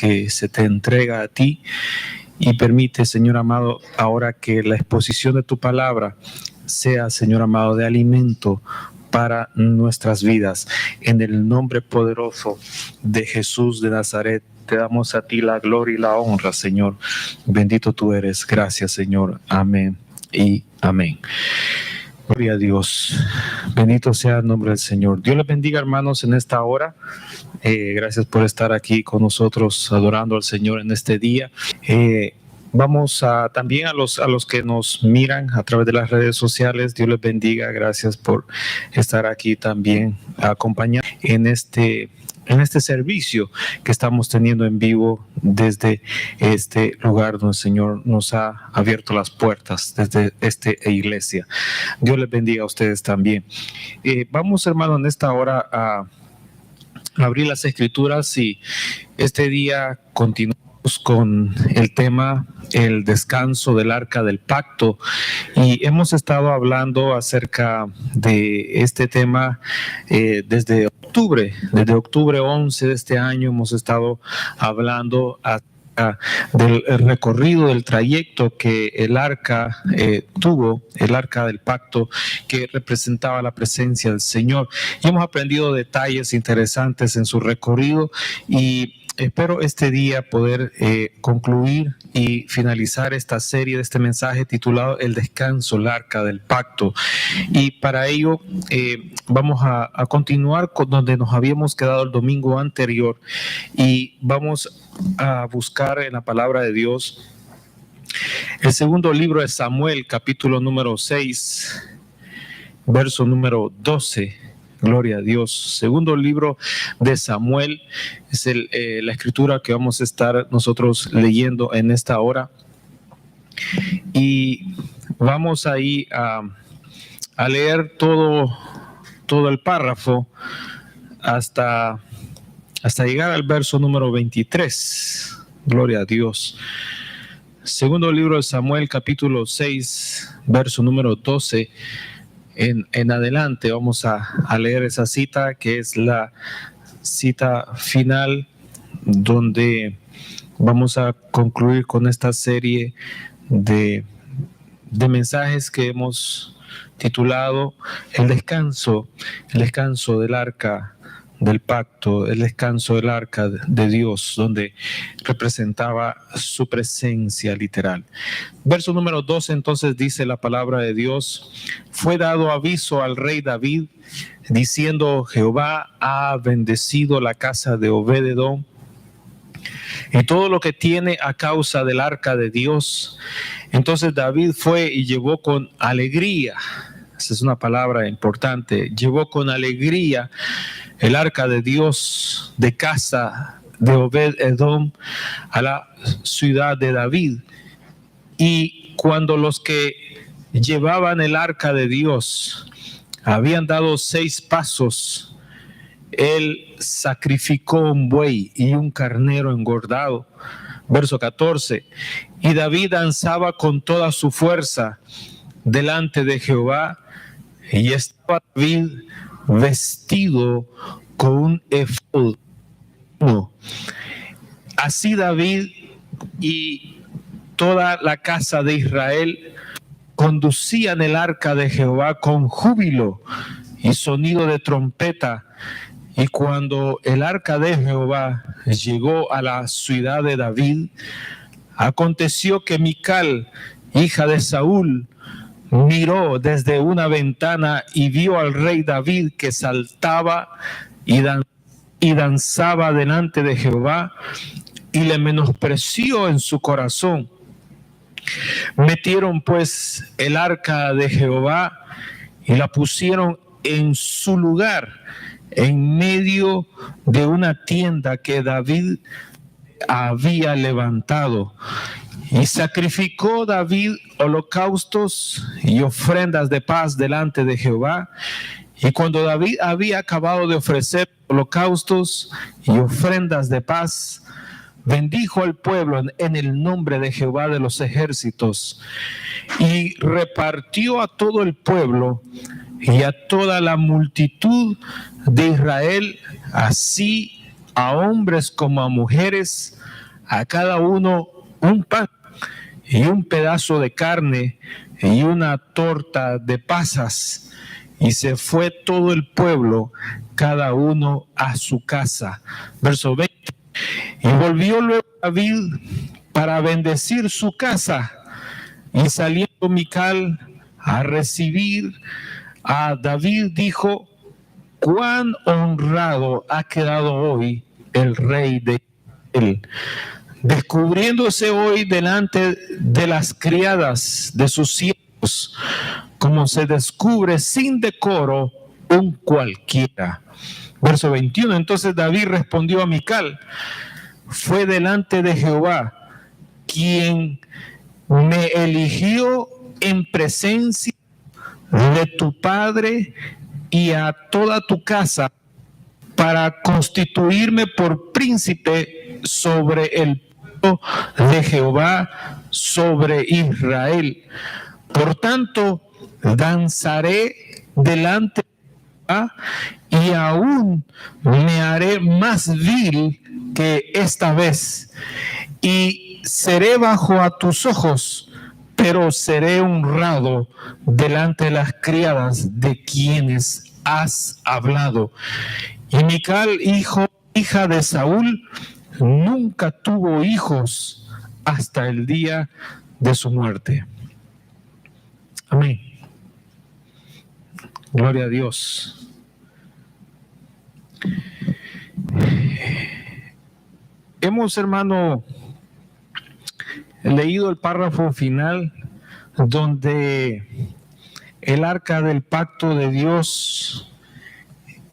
que se te entrega a ti. Y permite, Señor amado, ahora que la exposición de tu palabra sea, Señor amado, de alimento para nuestras vidas. En el nombre poderoso de Jesús de Nazaret, te damos a ti la gloria y la honra, Señor. Bendito tú eres. Gracias, Señor. Amén y amén. Gloria a Dios. Bendito sea el nombre del Señor. Dios les bendiga, hermanos, en esta hora. Gracias por estar aquí con nosotros adorando al Señor en este día. Vamos a también a los que nos miran a través de las redes sociales. Dios les bendiga. Gracias por estar aquí también acompañando en este servicio que estamos teniendo en vivo desde este lugar donde el Señor nos ha abierto las puertas, desde esta iglesia. Dios les bendiga a ustedes también. Vamos, hermano, en esta hora a abrir las escrituras y este día continuamos con el tema el descanso del arca del pacto, y hemos estado hablando acerca de este tema desde octubre 11 de este año. Hemos estado hablando del recorrido, del trayecto que el arca tuvo, el arca del pacto, que representaba la presencia del Señor, y hemos aprendido detalles interesantes en su recorrido, y espero este día poder concluir y finalizar esta serie de este mensaje titulado El descanso, el arca del pacto. Y para ello vamos a continuar con donde nos habíamos quedado el domingo anterior, y vamos a buscar en la palabra de Dios el segundo libro de Samuel, capítulo número 6, verso número 12. Gloria a Dios. Segundo libro de Samuel es la escritura que vamos a estar nosotros leyendo en esta hora. Y vamos ahí a leer todo el párrafo hasta llegar al verso número 23. Gloria a Dios. Segundo libro de Samuel, capítulo 6, verso número 12. En adelante vamos a leer esa cita, que es la cita final, donde vamos a concluir con esta serie de mensajes que hemos titulado el descanso del arca del pacto, el descanso del arca de Dios, donde representaba su presencia literal. Verso número 12, entonces dice la palabra de Dios: fue dado aviso al rey David, diciendo: Jehová ha bendecido la casa de Obed-edom y todo lo que tiene a causa del arca de Dios. Entonces David fue y llevó con alegría, esa es una palabra importante, llevó con alegría el arca de Dios de casa de Obed-edom a la ciudad de David. Y cuando los que llevaban el arca de Dios habían dado 6 pasos, él sacrificó un buey y un carnero engordado. Verso 14. Y David danzaba con toda su fuerza delante de Jehová, y estaba David vestido con un efod. Así David y toda la casa de Israel conducían el arca de Jehová con júbilo y sonido de trompeta. Y cuando el arca de Jehová llegó a la ciudad de David, aconteció que Mical, hija de Saúl, miró desde una ventana y vio al rey David que saltaba y danzaba delante de Jehová, y le menospreció en su corazón. Metieron pues el arca de Jehová y la pusieron en su lugar, en medio de una tienda que David había levantado. Y sacrificó David holocaustos y ofrendas de paz delante de Jehová. Y cuando David había acabado de ofrecer holocaustos y ofrendas de paz, bendijo al pueblo en el nombre de Jehová de los ejércitos, y repartió a todo el pueblo y a toda la multitud de Israel, así a hombres como a mujeres, a cada uno un pan y un pedazo de carne y una torta de pasas. Y se fue todo el pueblo, cada uno a su casa. Verso 20. Y volvió luego David para bendecir su casa. Y saliendo Mical a recibir a David, dijo: cuán honrado ha quedado hoy el rey de Israel, descubriéndose hoy delante de las criadas de sus siervos, como se descubre sin decoro un cualquiera. Verso 21. Entonces David respondió a Mical: fue delante de Jehová quien me eligió en presencia de tu padre y a toda tu casa para constituirme por príncipe sobre el pueblo de Jehová, sobre Israel. Por tanto, danzaré delante de Jehová y aún me haré más vil que esta vez, y seré bajo a tus ojos, pero seré honrado delante de las criadas de quienes has hablado. Y Mical, hija de Saúl, nunca tuvo hijos hasta el día de su muerte. Amén. Gloria a Dios. Hemos, hermano, leído el párrafo final donde el arca del pacto de Dios,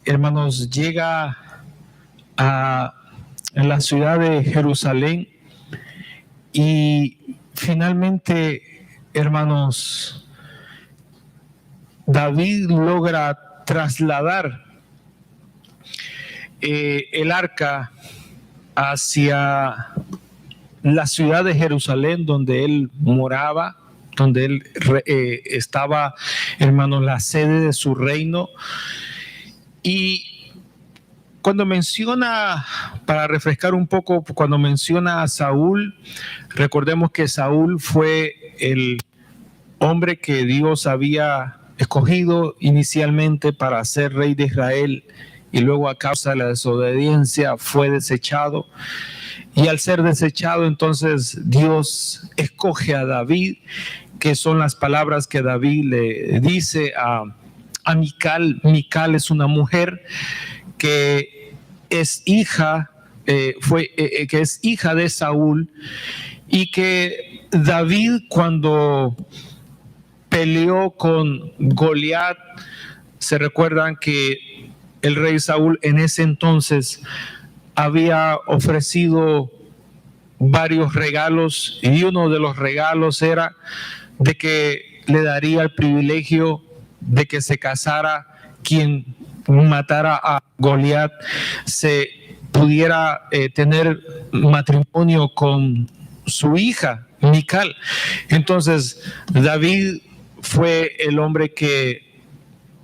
hermanos, llega a la ciudad de Jerusalén y finalmente, hermanos, David logra trasladar el arca hacia la ciudad de Jerusalén, donde él moraba, donde él estaba, hermanos, la sede de su reino. Y cuando menciona, para refrescar un poco, cuando menciona a Saúl, recordemos que Saúl fue el hombre que Dios había escogido inicialmente para ser rey de Israel, y luego a causa de la desobediencia fue desechado. Y al ser desechado, entonces Dios escoge a David, que son las palabras que David le dice a Mical. Mical es una mujer que es hija, que es hija de Saúl, y que David, cuando peleó con Goliat, se recuerdan que el rey Saúl en ese entonces había ofrecido varios regalos, y uno de los regalos era de que le daría el privilegio de que se casara quien matara a Goliat, se pudiera tener matrimonio con su hija Mical. Entonces David fue el hombre que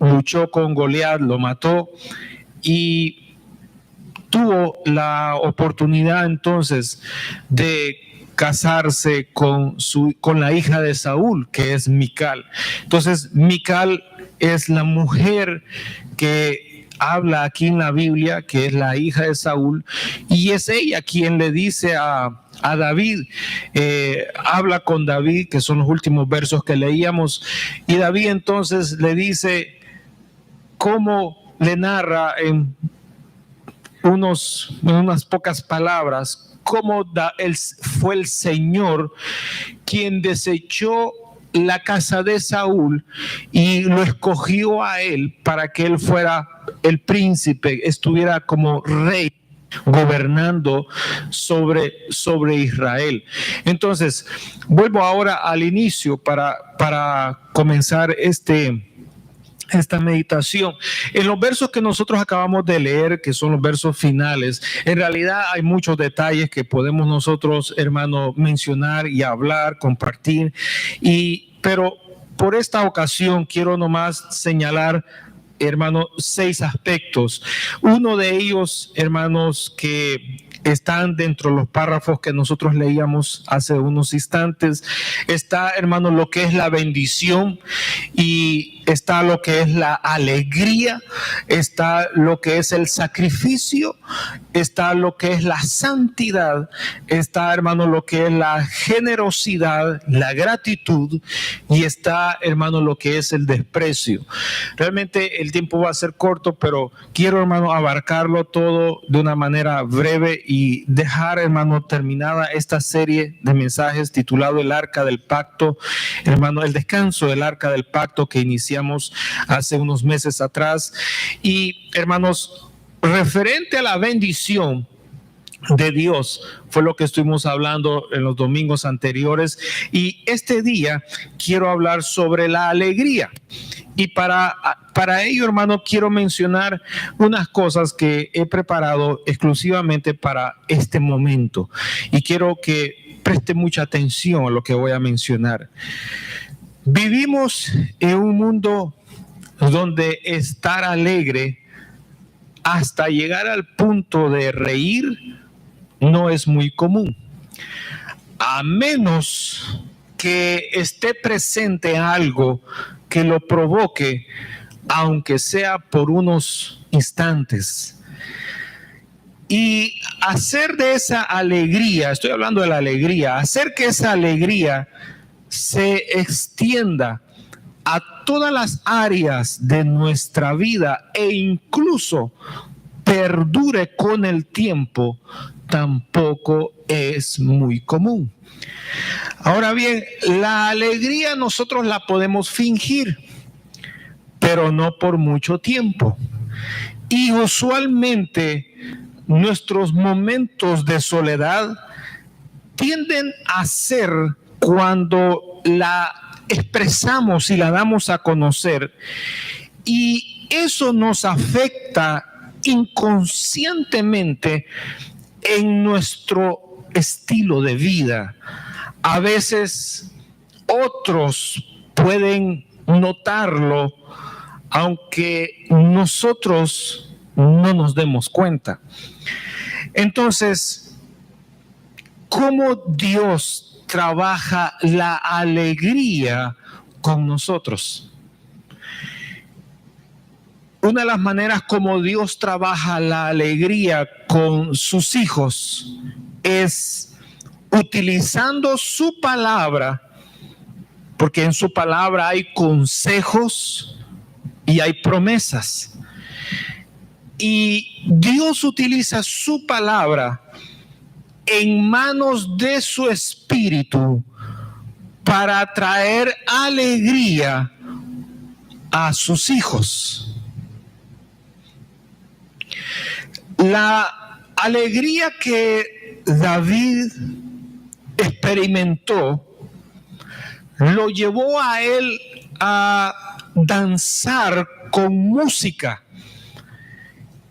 luchó con Goliat, lo mató y tuvo la oportunidad entonces de casarse con la hija de Saúl, que es Mical. Entonces Mical es la mujer que habla aquí en la Biblia, que es la hija de Saúl, y es ella quien le dice a David, habla con David, que son los últimos versos que leíamos, y David entonces le dice cómo le narra en unas pocas palabras cómo fue el Señor quien desechó la casa de Saúl y lo escogió a él para que él fuera el príncipe, estuviera como rey gobernando sobre Israel. Entonces, vuelvo ahora al inicio para comenzar esta meditación. En los versos que nosotros acabamos de leer, que son los versos finales, en realidad hay muchos detalles que podemos nosotros, hermanos, mencionar y hablar, compartir, pero por esta ocasión quiero nomás señalar hermano, 6 aspectos. Uno de ellos, hermanos, que están dentro de los párrafos que nosotros leíamos hace unos instantes, está, hermano, lo que es la bendición, y está lo que es la alegría, está lo que es el sacrificio, está lo que es la santidad, está, hermano, lo que es la generosidad, la gratitud, y está, hermano, lo que es el desprecio. Realmente el tiempo va a ser corto, pero quiero, hermano, abarcarlo todo de una manera breve y dejar, hermano, terminada esta serie de mensajes titulado El Arca del Pacto, hermano, el descanso del Arca del Pacto que iniciamos hace unos meses atrás. Y, hermanos, referente a la bendición de Dios fue lo que estuvimos hablando en los domingos anteriores, y este día quiero hablar sobre la alegría. Y para ello, hermano, quiero mencionar unas cosas que he preparado exclusivamente para este momento, y quiero que preste mucha atención a lo que voy a mencionar. Vivimos en un mundo donde estar alegre hasta llegar al punto de reír no es muy común, a menos que esté presente algo que lo provoque, aunque sea por unos instantes. Y hacer de esa alegría, estoy hablando de la alegría, hacer que esa alegría se extienda a todas las áreas de nuestra vida e incluso perdure con el tiempo, tampoco es muy común. Ahora bien, la alegría nosotros la podemos fingir, pero no por mucho tiempo. Y usualmente nuestros momentos de soledad tienden a ser cuando la expresamos y la damos a conocer, y eso nos afecta inconscientemente en nuestro estilo de vida. A veces otros pueden notarlo, aunque nosotros no nos demos cuenta. Entonces, ¿cómo Dios trabaja la alegría con nosotros? Una de las maneras como Dios trabaja la alegría con sus hijos es utilizando su palabra, porque en su palabra hay consejos y hay promesas. Y Dios utiliza su palabra en manos de su Espíritu para traer alegría a sus hijos. La alegría que David experimentó lo llevó a él a danzar con música,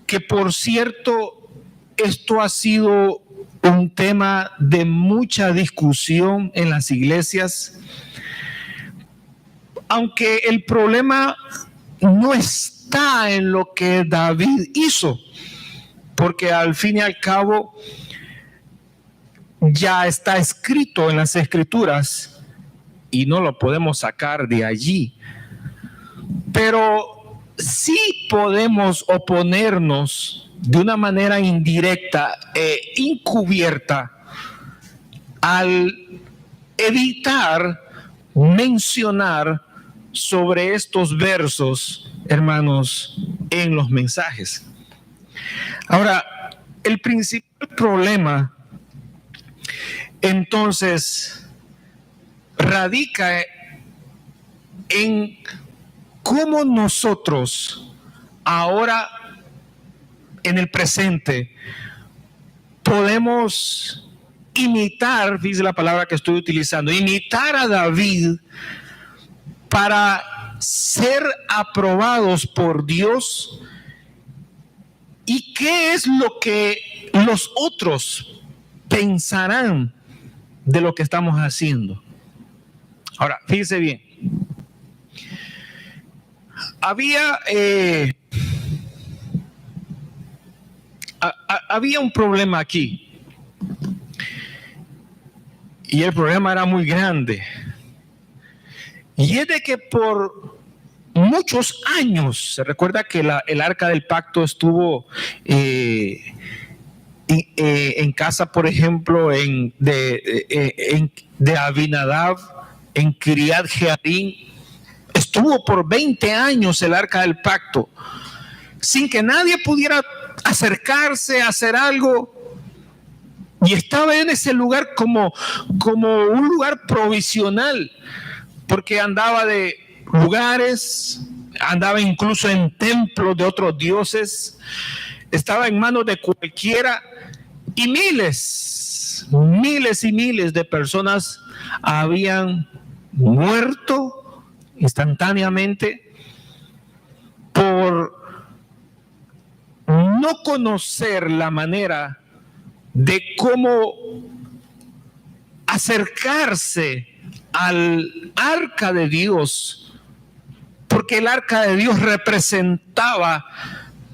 que por cierto, esto ha sido un tema de mucha discusión en las iglesias, aunque el problema no está en lo que David hizo, porque al fin y al cabo ya está escrito en las Escrituras y no lo podemos sacar de allí. Pero sí podemos oponernos de una manera indirecta e encubierta al evitar mencionar sobre estos versos, hermanos, en los mensajes. Ahora, el principal problema entonces radica en cómo nosotros ahora en el presente podemos imitar, dice la palabra que estoy utilizando, imitar a David para ser aprobados por Dios. ¿Y qué es lo que los otros pensarán de lo que estamos haciendo? Ahora, fíjese bien. había un problema aquí. Y el problema era muy grande. Y es de que por muchos años, se recuerda que el arca del pacto estuvo en casa, por ejemplo, de Abinadab, en Kiriat Jearim. Estuvo por 20 años el arca del pacto, sin que nadie pudiera acercarse a hacer algo. Y estaba en ese lugar como un lugar provisional, porque andaba de lugares, andaba incluso en templos de otros dioses, estaba en manos de cualquiera, y miles y miles de personas habían muerto instantáneamente por no conocer la manera de cómo acercarse al arca de Dios, porque el arca de Dios representaba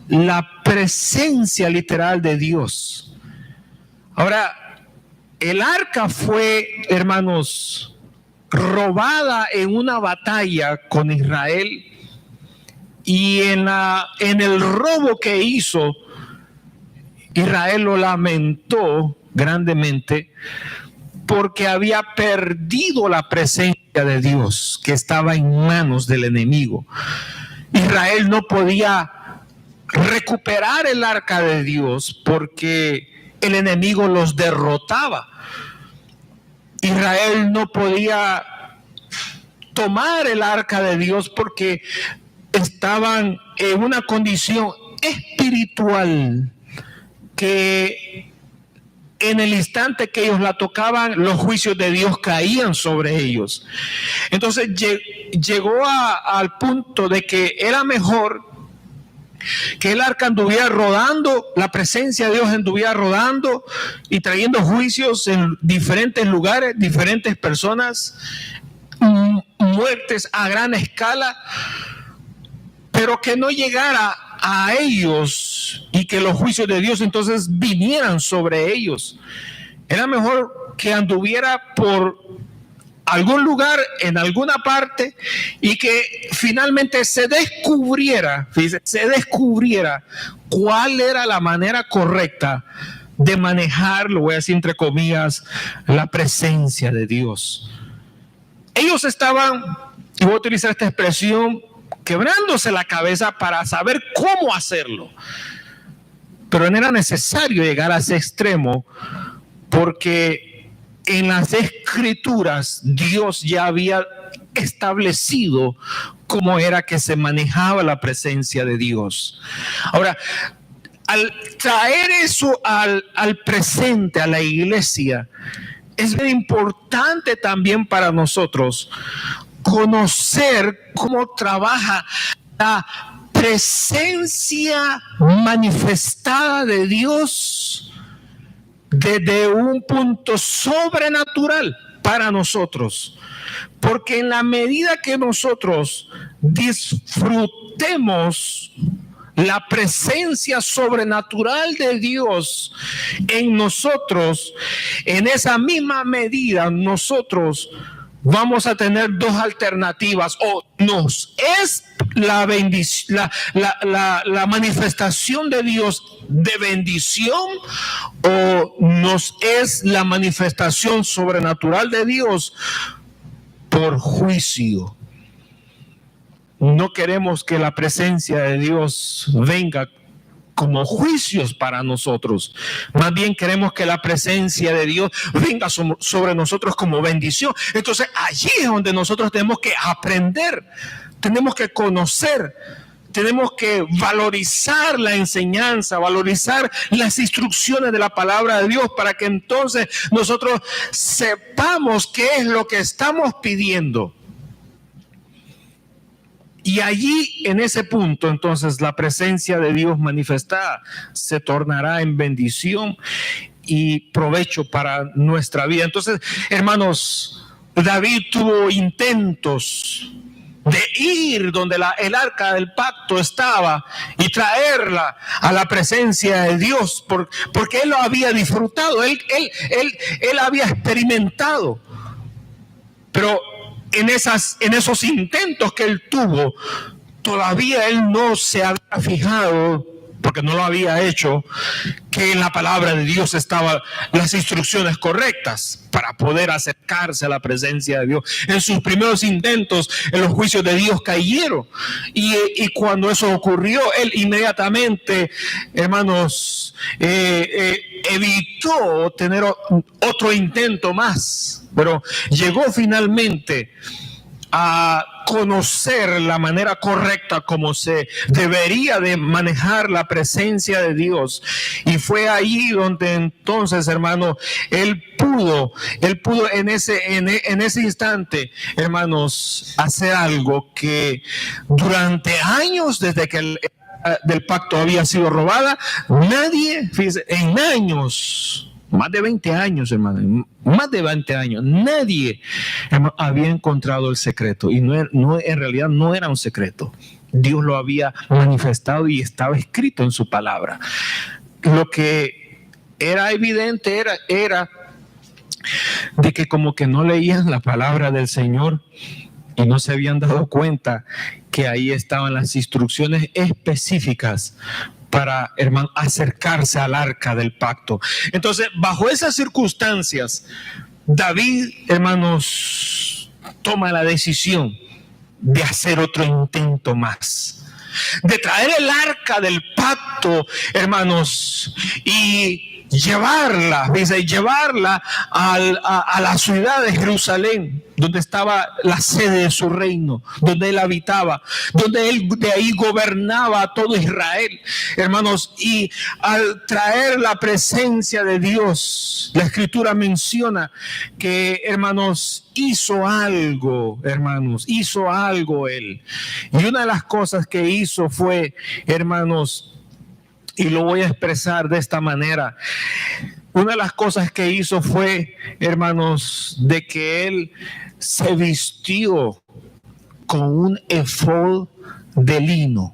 la presencia literal de Dios. Ahora, el arca fue, hermanos, robada en una batalla con Israel, y en el robo que hizo, Israel lo lamentó grandemente porque había perdido la presencia de Dios, que estaba en manos del enemigo. Israel no podía recuperar el arca de Dios porque el enemigo los derrotaba. Israel no podía tomar el arca de Dios porque estaban en una condición espiritual que en el instante que ellos la tocaban, los juicios de Dios caían sobre ellos. Entonces llegó al punto de que era mejor que el arca anduviera rodando, la presencia de Dios anduviera rodando y trayendo juicios en diferentes lugares, diferentes personas, muertes a gran escala, pero que no llegara a ellos y que los juicios de Dios entonces vinieran sobre ellos. Era mejor que anduviera por algún lugar, en alguna parte, y que finalmente se descubriera cuál era la manera correcta de manejar, lo voy a decir entre comillas, la presencia de Dios. Ellos estaban, y voy a utilizar esta expresión, quebrándose la cabeza para saber cómo hacerlo. Pero no era necesario llegar a ese extremo, porque en las Escrituras Dios ya había establecido cómo era que se manejaba la presencia de Dios. Ahora, al traer eso al presente, a la iglesia, es muy importante también para nosotros conocer cómo trabaja la presencia manifestada de Dios desde un punto sobrenatural para nosotros. Porque en la medida que nosotros disfrutemos la presencia sobrenatural de Dios en nosotros, en esa misma medida nosotros vamos a tener dos alternativas: o nos es la manifestación de Dios de bendición, o nos es la manifestación sobrenatural de Dios por juicio. No queremos que la presencia de Dios venga como juicios para nosotros. Más bien queremos que la presencia de Dios venga sobre nosotros como bendición. Entonces allí es donde nosotros tenemos que aprender, tenemos que conocer, tenemos que valorizar la enseñanza, valorizar las instrucciones de la palabra de Dios, para que entonces nosotros sepamos qué es lo que estamos pidiendo. Y allí, en ese punto, entonces, la presencia de Dios manifestada se tornará en bendición y provecho para nuestra vida. Entonces, hermanos, David tuvo intentos de ir donde el arca del pacto estaba y traerla a la presencia de Dios, porque él lo había disfrutado, él había experimentado. Pero en esos intentos que él tuvo, todavía él no se había fijado, porque no lo había hecho, que en la palabra de Dios estaban las instrucciones correctas para poder acercarse a la presencia de Dios. En sus primeros intentos, en los juicios de Dios cayeron. Y cuando eso ocurrió, él inmediatamente, hermanos, evitó tener otro intento más. Pero llegó finalmente a conocer la manera correcta como se debería de manejar la presencia de Dios. Y fue ahí donde entonces, hermano, él pudo en ese instante, hermanos, hacer algo que durante años, desde que del pacto había sido robada, nadie, fíjese, en años, más de 20 años, hermano, más de 20 años, nadie, hermano, había encontrado el secreto. Y en realidad no era un secreto. Dios lo había manifestado y estaba escrito en su palabra. Lo que era evidente era de que como que no leían la palabra del Señor y no se habían dado cuenta que ahí estaban las instrucciones específicas para, hermano, acercarse al arca del pacto. Entonces, bajo esas circunstancias, David, hermanos, toma la decisión de hacer otro intento más, de traer el arca del pacto, hermanos, y llevarla a la ciudad de Jerusalén, donde estaba la sede de su reino, donde él habitaba, donde él de ahí gobernaba a todo Israel, hermanos. Y al traer la presencia de Dios, la Escritura menciona que, hermanos, hizo algo él. Y una de las cosas que hizo fue, hermanos, y lo voy a expresar de esta manera. Una de las cosas que hizo fue, hermanos, de que él se vistió con un efod de lino.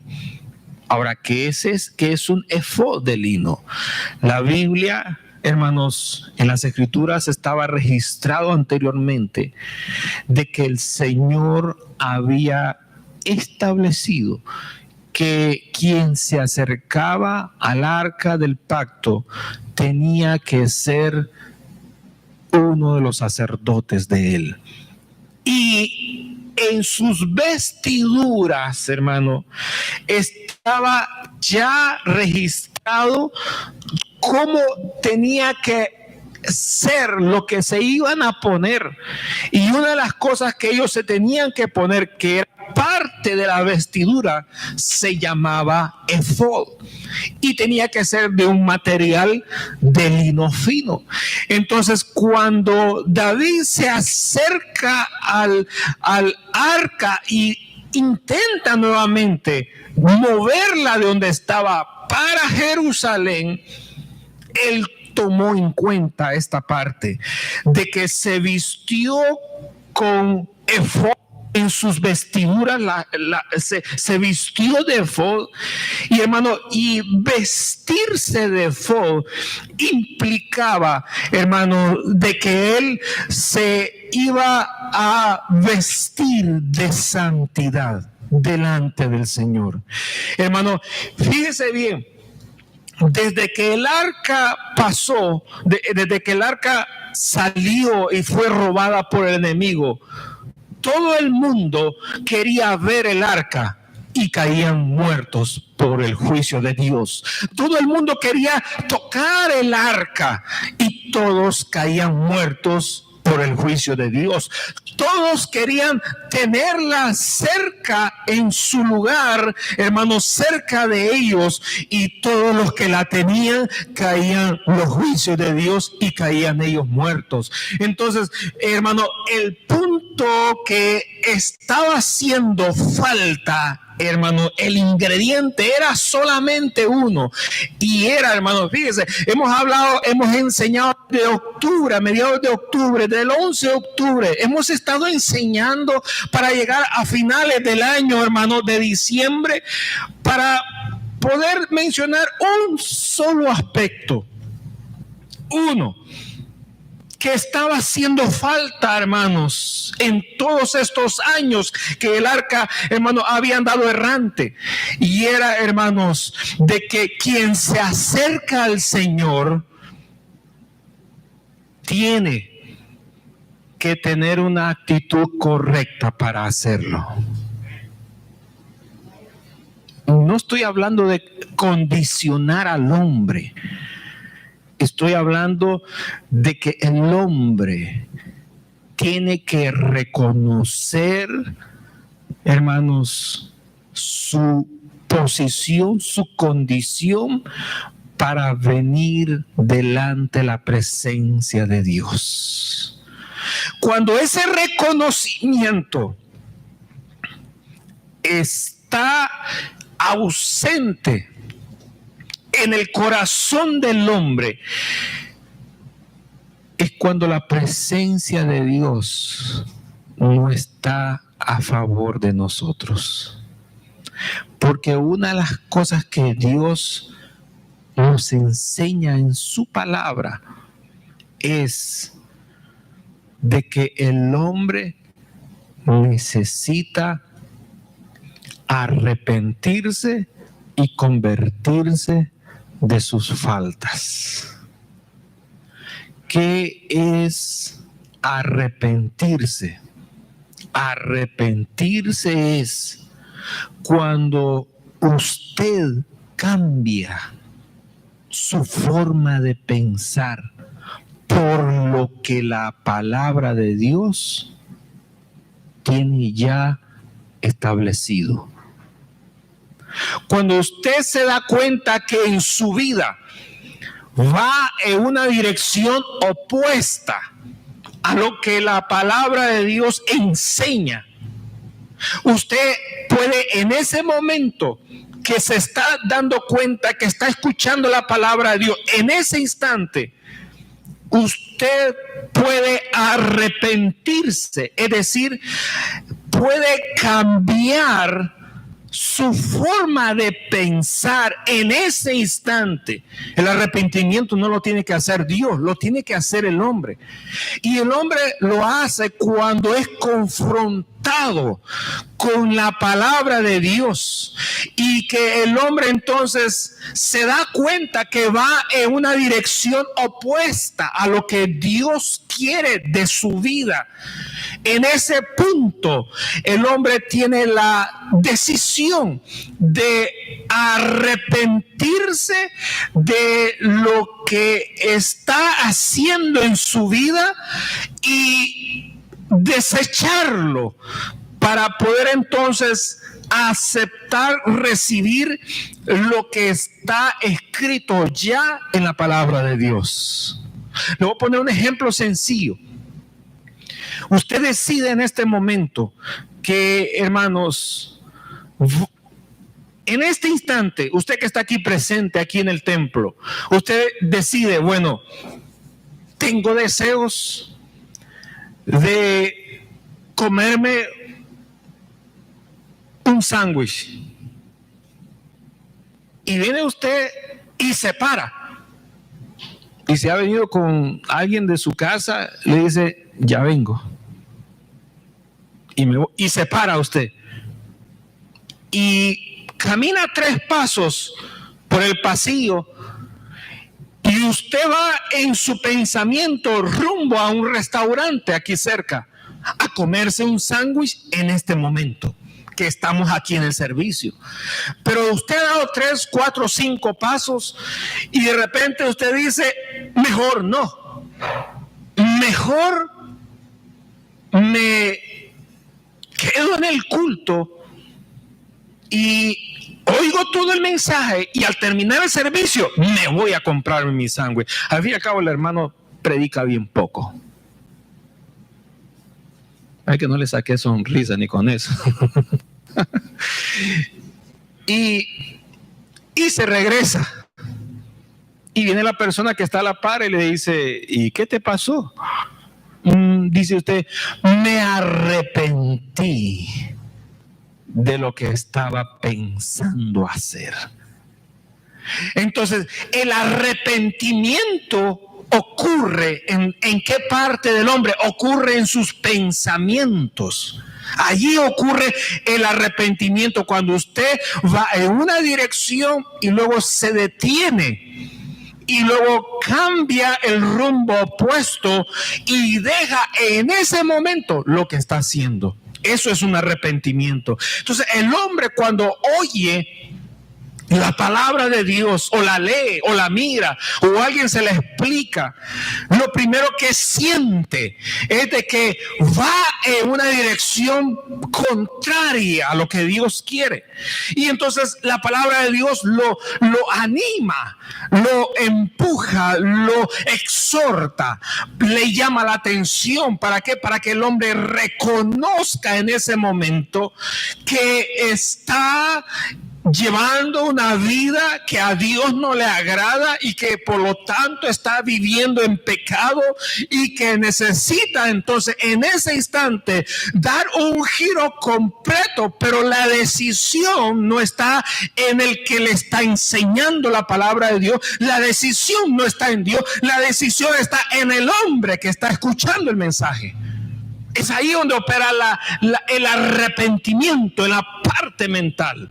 Ahora, ¿qué es un efod de lino? La Biblia, hermanos, en las Escrituras estaba registrado anteriormente de que el Señor había establecido que quien se acercaba al arca del pacto tenía que ser uno de los sacerdotes de él. Y en sus vestiduras, hermano, estaba ya registrado cómo tenía que ser lo que se iban a poner. Y una de las cosas que ellos se tenían que poner, que era parte de la vestidura, se llamaba efod y tenía que ser de un material de lino fino. Entonces, cuando David se acerca al arca y intenta nuevamente moverla de donde estaba para Jerusalén, él tomó en cuenta esta parte de que se vistió con efod en sus vestiduras, se vistió de efod. Y, hermano, y vestirse de efod implicaba, hermano, de que él se iba a vestir de santidad delante del Señor. Hermano, fíjese bien, desde que el arca pasó, desde que el arca salió y fue robada por el enemigo, todo el mundo quería ver el arca y caían muertos por el juicio de Dios. Todo el mundo quería tocar el arca y todos caían muertos por el juicio de Dios. Todos querían tenerla cerca en su lugar, hermanos, cerca de ellos, y todos los que la tenían caían los juicios de Dios y caían ellos muertos. Entonces, hermano, el punto que estaba haciendo falta hermano, el ingrediente era solamente uno. Y era, hermano, fíjese, hemos enseñado de octubre, a mediados de octubre, del 11 de octubre. Hemos estado enseñando para llegar a finales del año, hermano, de diciembre, para poder mencionar un solo aspecto. Uno que estaba haciendo falta, hermanos, en todos estos años que el arca, hermano, había andado errante. Y era, hermanos, de que quien se acerca al Señor tiene que tener una actitud correcta para hacerlo. No estoy hablando de condicionar al hombre. Estoy hablando de que el hombre tiene que reconocer, hermanos, su posición, su condición para venir delante de la presencia de Dios. Cuando ese reconocimiento está ausente en el corazón del hombre, es cuando la presencia de Dios no está a favor de nosotros. Porque una de las cosas que Dios nos enseña en su palabra es de que el hombre necesita arrepentirse y convertirse de sus faltas. ¿Qué es arrepentirse? Arrepentirse es cuando usted cambia su forma de pensar por lo que la palabra de Dios tiene ya establecido. Cuando usted se da cuenta que en su vida va en una dirección opuesta a lo que la palabra de Dios enseña, usted puede en ese momento que se está dando cuenta, que está escuchando la palabra de Dios, en ese instante, usted puede arrepentirse, es decir, puede cambiar su forma de pensar en ese instante. El arrepentimiento no lo tiene que hacer Dios, lo tiene que hacer el hombre. Y el hombre lo hace cuando es confrontado con la palabra de Dios, y que el hombre entonces se da cuenta que va en una dirección opuesta a lo que Dios quiere de su vida. En ese punto, el hombre tiene la decisión de arrepentirse de lo que está haciendo en su vida y desecharlo para poder entonces aceptar, recibir lo que está escrito ya en la palabra de Dios. Le voy a poner un ejemplo sencillo. Usted decide en este momento que, hermanos, en este instante, usted que está aquí presente, aquí en el templo, usted decide, bueno, tengo deseos de comerme un sándwich. Y viene usted y se para. Y si ha venido con alguien de su casa, le dice, ya vengo. Y se para usted. Y camina 3 pasos por el pasillo. Y usted va en su pensamiento rumbo a un restaurante aquí cerca a comerse un sándwich en este momento que estamos aquí en el servicio. Pero usted ha dado 3, 4, 5 pasos y de repente usted dice, mejor no. Mejor me quedo en el culto y oigo todo el mensaje y al terminar el servicio me voy a comprarme mi sándwich. Al fin y al cabo el hermano predica bien poco. Ay, que no le saqué sonrisa ni con eso. y se regresa. Y viene la persona que está a la par y le dice, ¿y qué te pasó? Dice usted, me arrepentí de lo que estaba pensando hacer. Entonces, el arrepentimiento ocurre ¿en qué parte del hombre? Ocurre en sus pensamientos. Allí ocurre el arrepentimiento, cuando usted va en una dirección y luego se detiene y luego cambia el rumbo opuesto y deja en ese momento lo que está haciendo. Eso es un arrepentimiento. Entonces, el hombre, cuando oye la palabra de Dios, o la lee, o la mira, o alguien se la explica, lo primero que siente es de que va en una dirección contraria a lo que Dios quiere. Y entonces la palabra de Dios lo anima, lo empuja, lo exhorta, le llama la atención. ¿Para qué? Para que el hombre reconozca en ese momento que está llevando una vida que a Dios no le agrada y que por lo tanto está viviendo en pecado, y que necesita entonces en ese instante dar un giro completo. Pero la decisión no está en el que le está enseñando la palabra de Dios, la decisión no está en Dios, la decisión está en el hombre que está escuchando el mensaje. Es ahí donde opera el arrepentimiento, en la parte mental.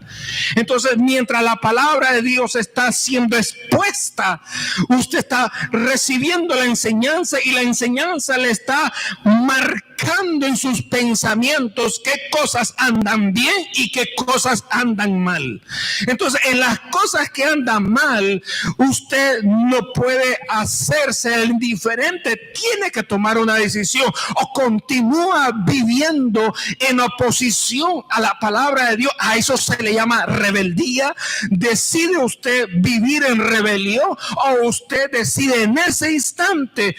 Entonces, mientras la palabra de Dios está siendo expuesta, usted está recibiendo la enseñanza, y la enseñanza le está marcando en sus pensamientos qué cosas andan bien y qué cosas andan mal. Entonces, en las cosas que andan mal, usted no puede hacerse el indiferente, tiene que tomar una decisión, o continúa viviendo en oposición a la palabra de Dios. A eso se le llama rebeldía. Decide usted vivir en rebelión, o usted decide en ese instante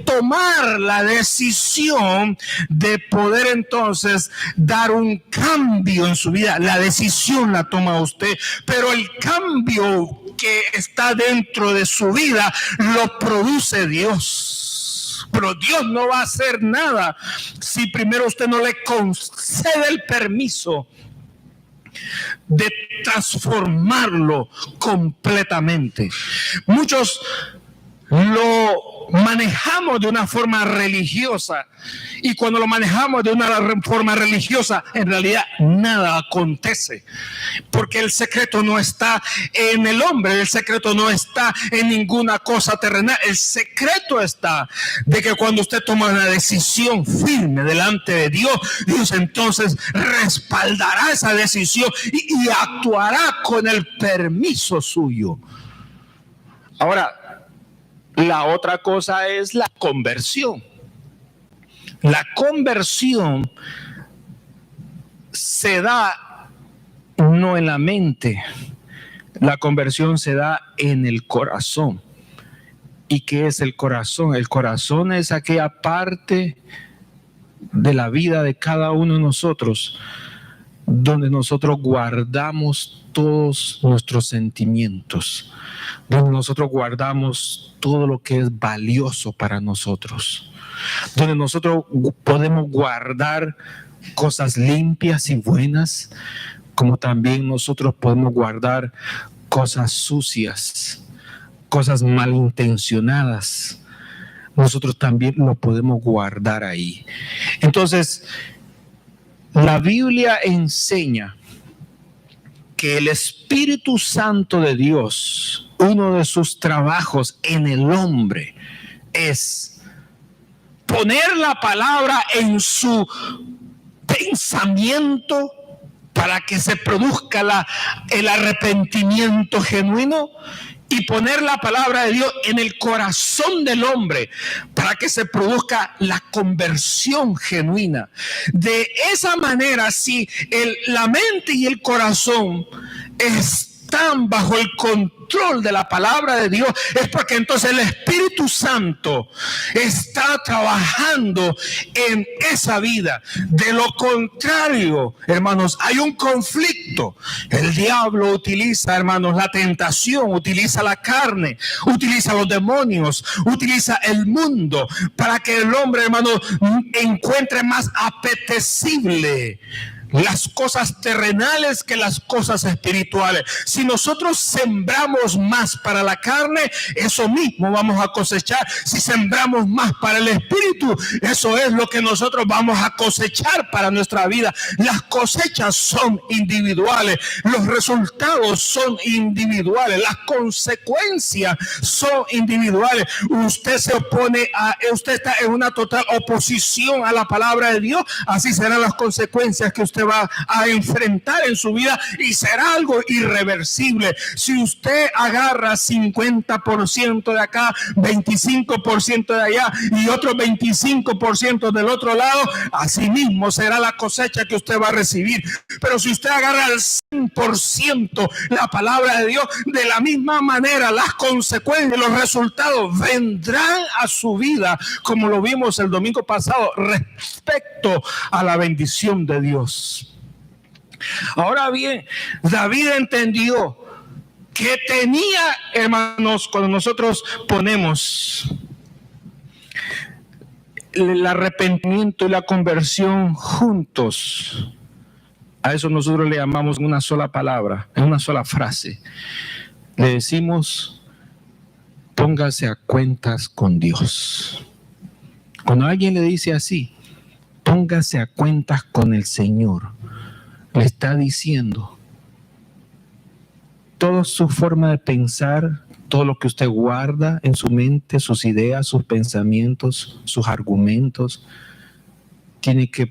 tomar la decisión de poder entonces dar un cambio en su vida. La decisión la toma usted, pero el cambio que está dentro de su vida lo produce Dios. Pero Dios no va a hacer nada si primero usted no le concede el permiso de transformarlo completamente. Muchos lo manejamos de una forma religiosa, y cuando lo manejamos de una forma religiosa, en realidad nada acontece, porque el secreto no está en el hombre, el secreto no está en ninguna cosa terrenal. El secreto está de que cuando usted toma una decisión firme delante de Dios, Dios entonces respaldará esa decisión y actuará con el permiso suyo. Ahora, la otra cosa es la conversión. La conversión se da no en la mente, la conversión se da en el corazón. ¿Y qué es el corazón? El corazón es aquella parte de la vida de cada uno de nosotros donde nosotros guardamos todos nuestros sentimientos, donde nosotros guardamos todo lo que es valioso para nosotros, donde nosotros podemos guardar cosas limpias y buenas, como también nosotros podemos guardar cosas sucias, cosas malintencionadas. Nosotros también lo podemos guardar ahí. Entonces, la Biblia enseña que el Espíritu Santo de Dios, uno de sus trabajos en el hombre es poner la palabra en su pensamiento para que se produzca el arrepentimiento genuino, y poner la palabra de Dios en el corazón del hombre para que se produzca la conversión genuina. De esa manera, si la mente y el corazón están están bajo el control de la palabra de Dios, es porque entonces el Espíritu Santo está trabajando en esa vida. De lo contrario, hermanos, hay un conflicto. El diablo utiliza, hermanos, la tentación, utiliza la carne, utiliza los demonios, utiliza el mundo para que el hombre, hermano, encuentre más apetecible las cosas terrenales que las cosas espirituales. Si nosotros sembramos más para la carne, eso mismo vamos a cosechar. Si sembramos más para el espíritu, eso es lo que nosotros vamos a cosechar para nuestra vida. Las cosechas son individuales, los resultados son individuales, las consecuencias son individuales. Usted usted está en una total oposición a la palabra de Dios, así serán las consecuencias que usted va a enfrentar en su vida, y será algo irreversible. Si usted agarra 50% de acá, 25% de allá y otro 25% del otro lado, así mismo será la cosecha que usted va a recibir. Pero si usted agarra el 100% la palabra de Dios, de la misma manera las consecuencias, los resultados vendrán a su vida, como lo vimos el domingo pasado respecto a la bendición de Dios. Ahora bien, David entendió que tenía, hermanos, cuando nosotros ponemos el arrepentimiento y la conversión juntos, a eso nosotros le llamamos en una sola palabra, en una sola frase, le decimos: póngase a cuentas con Dios. Cuando alguien le dice así, póngase a cuentas con el Señor, le está diciendo toda su forma de pensar, todo lo que usted guarda en su mente, sus ideas, sus pensamientos, sus argumentos, tiene que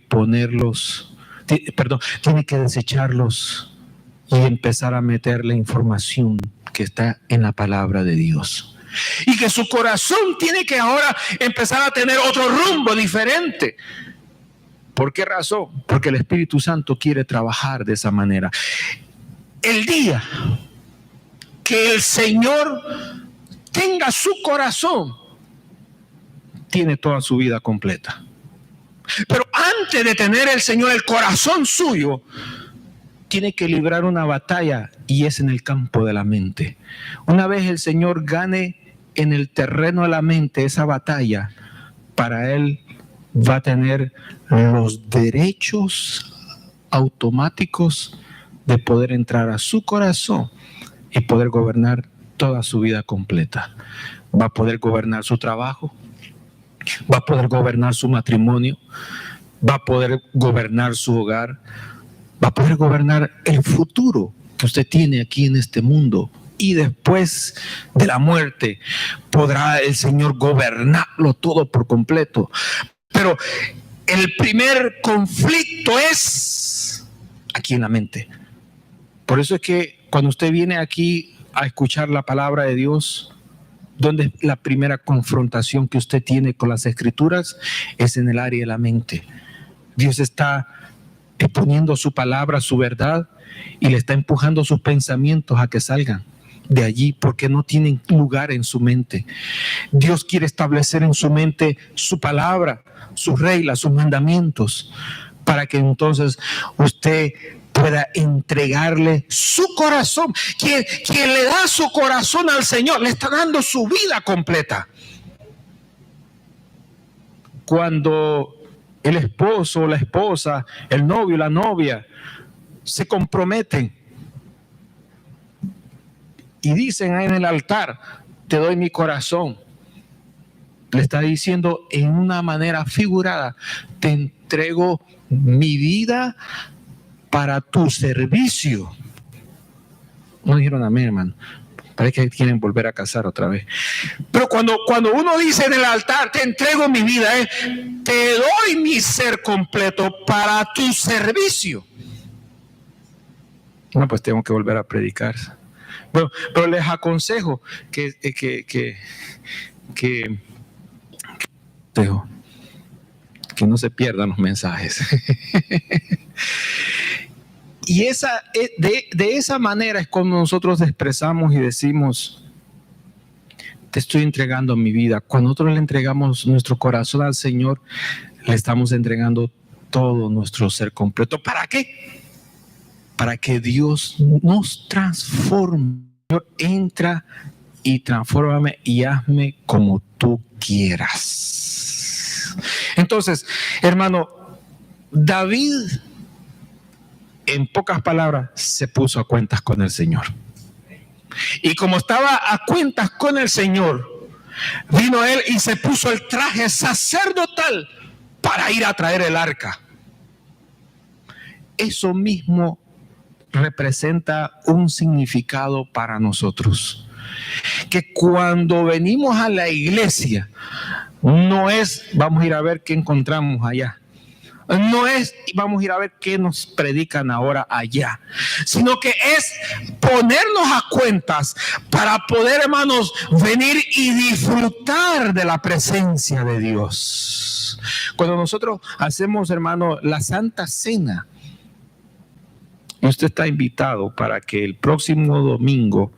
tiene que desecharlos y empezar a meter la información que está en la palabra de Dios. Y que su corazón tiene que ahora empezar a tener otro rumbo diferente. ¿Por qué razón? Porque el Espíritu Santo quiere trabajar de esa manera. El día que el Señor tenga su corazón, tiene toda su vida completa. Pero antes de tener el Señor el corazón suyo, tiene que librar una batalla, y es en el campo de la mente. Una vez el Señor gane en el terreno de la mente esa batalla, para Él va a tener los derechos automáticos de poder entrar a su corazón y poder gobernar toda su vida completa. Va a poder gobernar su trabajo, va a poder gobernar su matrimonio, va a poder gobernar su hogar, va a poder gobernar el futuro que usted tiene aquí en este mundo. Y después de la muerte podrá el Señor gobernarlo todo por completo. Pero el primer conflicto es aquí en la mente. Por eso es que cuando usted viene aquí a escuchar la palabra de Dios, donde la primera confrontación que usted tiene con las Escrituras es en el área de la mente. Dios está exponiendo su palabra, su verdad, y le está empujando sus pensamientos a que salgan de allí, porque no tienen lugar en su mente. Dios quiere establecer en su mente su palabra, sus reglas, sus mandamientos, para que entonces usted pueda entregarle su corazón. Quien le da su corazón al Señor, le está dando su vida completa. Cuando el esposo o la esposa, el novio o la novia se comprometen y dicen ahí en el altar: te doy mi corazón, le está diciendo en una manera figurada: te entrego mi vida para tu servicio. No dijeron amén, hermano. Parece que quieren volver a casar otra vez. Pero cuando uno dice en el altar: te entrego mi vida, te doy mi ser completo para tu servicio. No, pues tengo que volver a predicar. Bueno, pero les aconsejo que no se pierdan los mensajes. Y de esa manera es como nosotros expresamos y decimos: te estoy entregando mi vida. Cuando nosotros le entregamos nuestro corazón al Señor, le estamos entregando todo nuestro ser completo. ¿Para qué? Para que Dios nos transforme. Señor, entra y transfórmame y hazme como tú quieras. Entonces, hermano, David, en pocas palabras, se puso a cuentas con el Señor. Y como estaba a cuentas con el Señor, vino él y se puso el traje sacerdotal para ir a traer el arca. Eso mismo representa un significado para nosotros. Que cuando venimos a la iglesia, no es vamos a ir a ver qué encontramos allá. No es vamos a ir a ver qué nos predican ahora allá, sino que es ponernos a cuentas para poder, hermanos, venir y disfrutar de la presencia de Dios. Cuando nosotros hacemos, hermano, la Santa Cena, usted está invitado para que el próximo domingo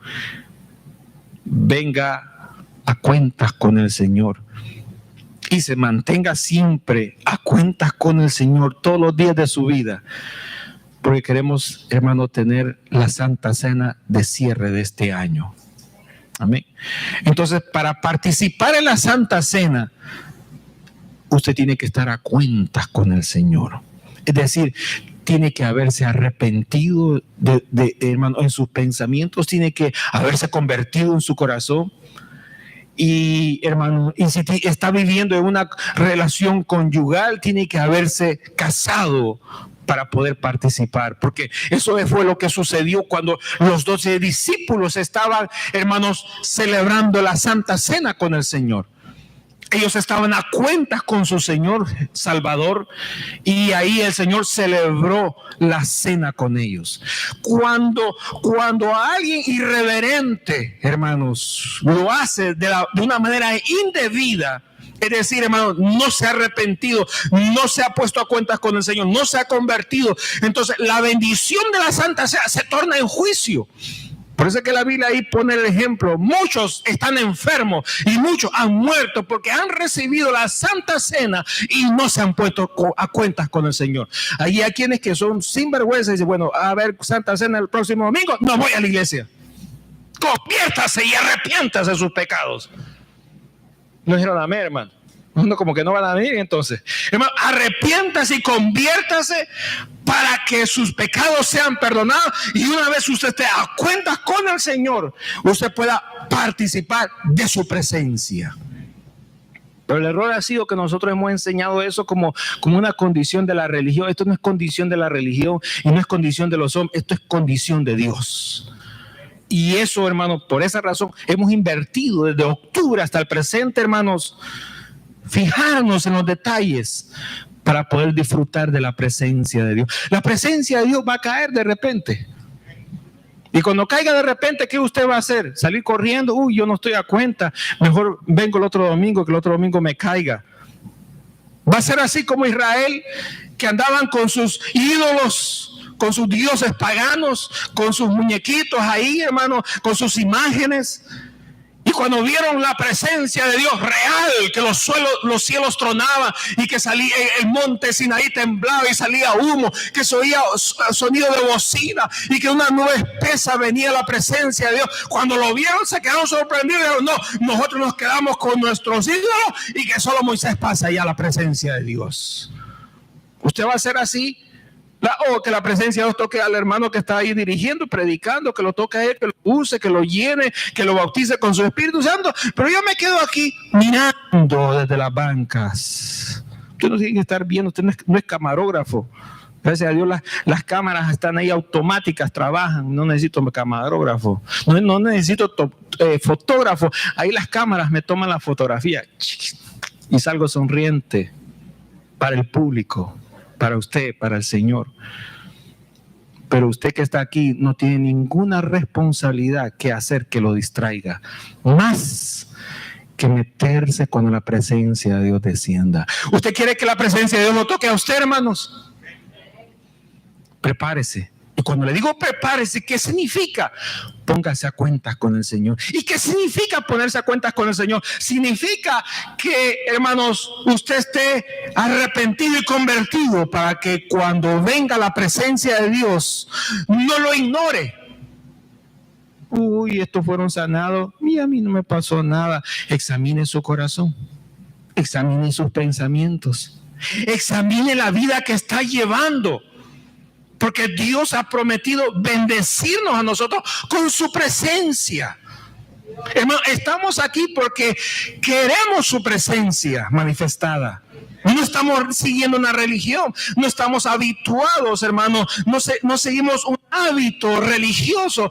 venga a cuentas con el Señor y se mantenga siempre a cuentas con el Señor todos los días de su vida, porque queremos, hermano, tener la Santa Cena de cierre de este año. Amén. Entonces, para participar en la Santa Cena, usted tiene que estar a cuentas con el Señor. Es decir, tiene que haberse arrepentido hermano, en sus pensamientos, tiene que haberse convertido en su corazón. Y, hermano, y si está viviendo en una relación conyugal, tiene que haberse casado para poder participar, porque eso fue lo que sucedió cuando los 12 discípulos estaban, hermanos, celebrando la Santa Cena con el Señor. Ellos estaban a cuentas con su Señor Salvador, y ahí el Señor celebró la cena con ellos. Cuando alguien irreverente, hermanos, lo hace de una manera indebida, es decir, hermano, no se ha arrepentido, no se ha puesto a cuentas con el Señor, no se ha convertido, entonces la bendición de la Santa Cena se torna en juicio. Por eso es que la Biblia ahí pone el ejemplo. Muchos están enfermos y muchos han muerto porque han recibido la Santa Cena y no se han puesto a cuentas con el Señor. Ahí hay quienes que son sinvergüenza y dicen: bueno, a ver, Santa Cena el próximo domingo, no voy a la iglesia. Conviértase y arrepiéntase de sus pecados. No dijeron amén, hermano. No, como que no van a venir entonces. Hermano, arrepiéntase y conviértase para que sus pecados sean perdonados, y una vez usted esté a cuentas con el Señor, usted pueda participar de su presencia. Pero el error ha sido que nosotros hemos enseñado eso como una condición de la religión. Esto no es condición de la religión y no es condición de los hombres, esto es condición de Dios. Y eso, hermano, por esa razón hemos invertido desde octubre hasta el presente, hermanos, fijarnos en los detalles para poder disfrutar de la presencia de Dios. La presencia de Dios va a caer de repente. Y cuando caiga de repente, ¿qué usted va a hacer? Salir corriendo. Uy, yo no estoy a cuenta. Mejor vengo el otro domingo, que el otro domingo me caiga. Va a ser así como Israel, que andaban con sus ídolos, con sus dioses paganos, con sus muñequitos ahí, hermano, con sus imágenes. Y cuando vieron la presencia de Dios real, que los cielos tronaban y que salía el monte Sinaí temblaba y salía humo, que se oía sonido de bocina y que una nube espesa venía a la presencia de Dios, cuando lo vieron se quedaron sorprendidos y dijeron: no, nosotros nos quedamos con nuestros ídolos y que solo Moisés pasa allá a la presencia de Dios. ¿Usted va a ser así? O que la presencia de Dios toque al hermano que está ahí dirigiendo, predicando, que lo toque a él, que lo use, que lo llene, que lo bautice con su Espíritu Santo. Pero yo me quedo aquí mirando desde las bancas. Usted no tiene que estar viendo, usted no es camarógrafo. Gracias a Dios las cámaras están ahí automáticas, trabajan. No necesito camarógrafo, no necesito fotógrafo. Ahí las cámaras me toman la fotografía y salgo sonriente para el público, para usted, para el Señor. Pero usted que está aquí no tiene ninguna responsabilidad que hacer que lo distraiga, más que meterse cuando la presencia de Dios descienda. ¿Usted quiere que la presencia de Dios lo toque a usted, hermanos? Prepárese. Y Cuando le digo prepárese, ¿qué significa? Póngase a cuentas con el Señor. ¿Y qué significa ponerse a cuentas con el Señor? Significa que, hermanos, usted esté arrepentido y convertido para que cuando venga la presencia de Dios no lo ignore. Uy, estos fueron sanados y a mí no me pasó nada. Examine su corazón, examine sus pensamientos, examine la vida que está llevando, porque Dios ha prometido bendecirnos a nosotros con su presencia. Hermano, estamos aquí porque queremos su presencia manifestada. No estamos siguiendo una religión, no estamos habituados, hermano, no seguimos un hábito religioso.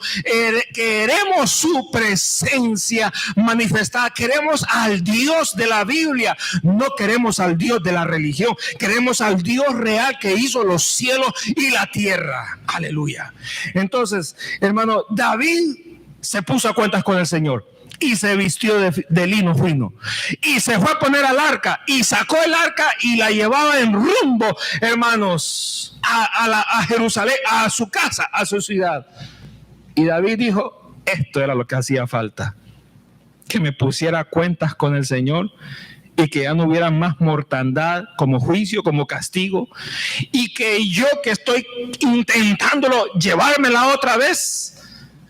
Queremos su presencia manifestada, queremos al Dios de la Biblia, no queremos al Dios de la religión, queremos al Dios real que hizo los cielos y la tierra. Aleluya. Entonces, hermano, David se puso a cuentas con el Señor y se vistió de lino fino y se fue a poner al arca y sacó el arca y la llevaba en rumbo, hermanos, a Jerusalén, a su casa, a su ciudad. Y David dijo, esto era lo que hacía falta, que me pusiera a cuentas con el Señor y que ya no hubiera más mortandad como juicio, como castigo, y que yo que estoy intentándolo llevármela otra vez,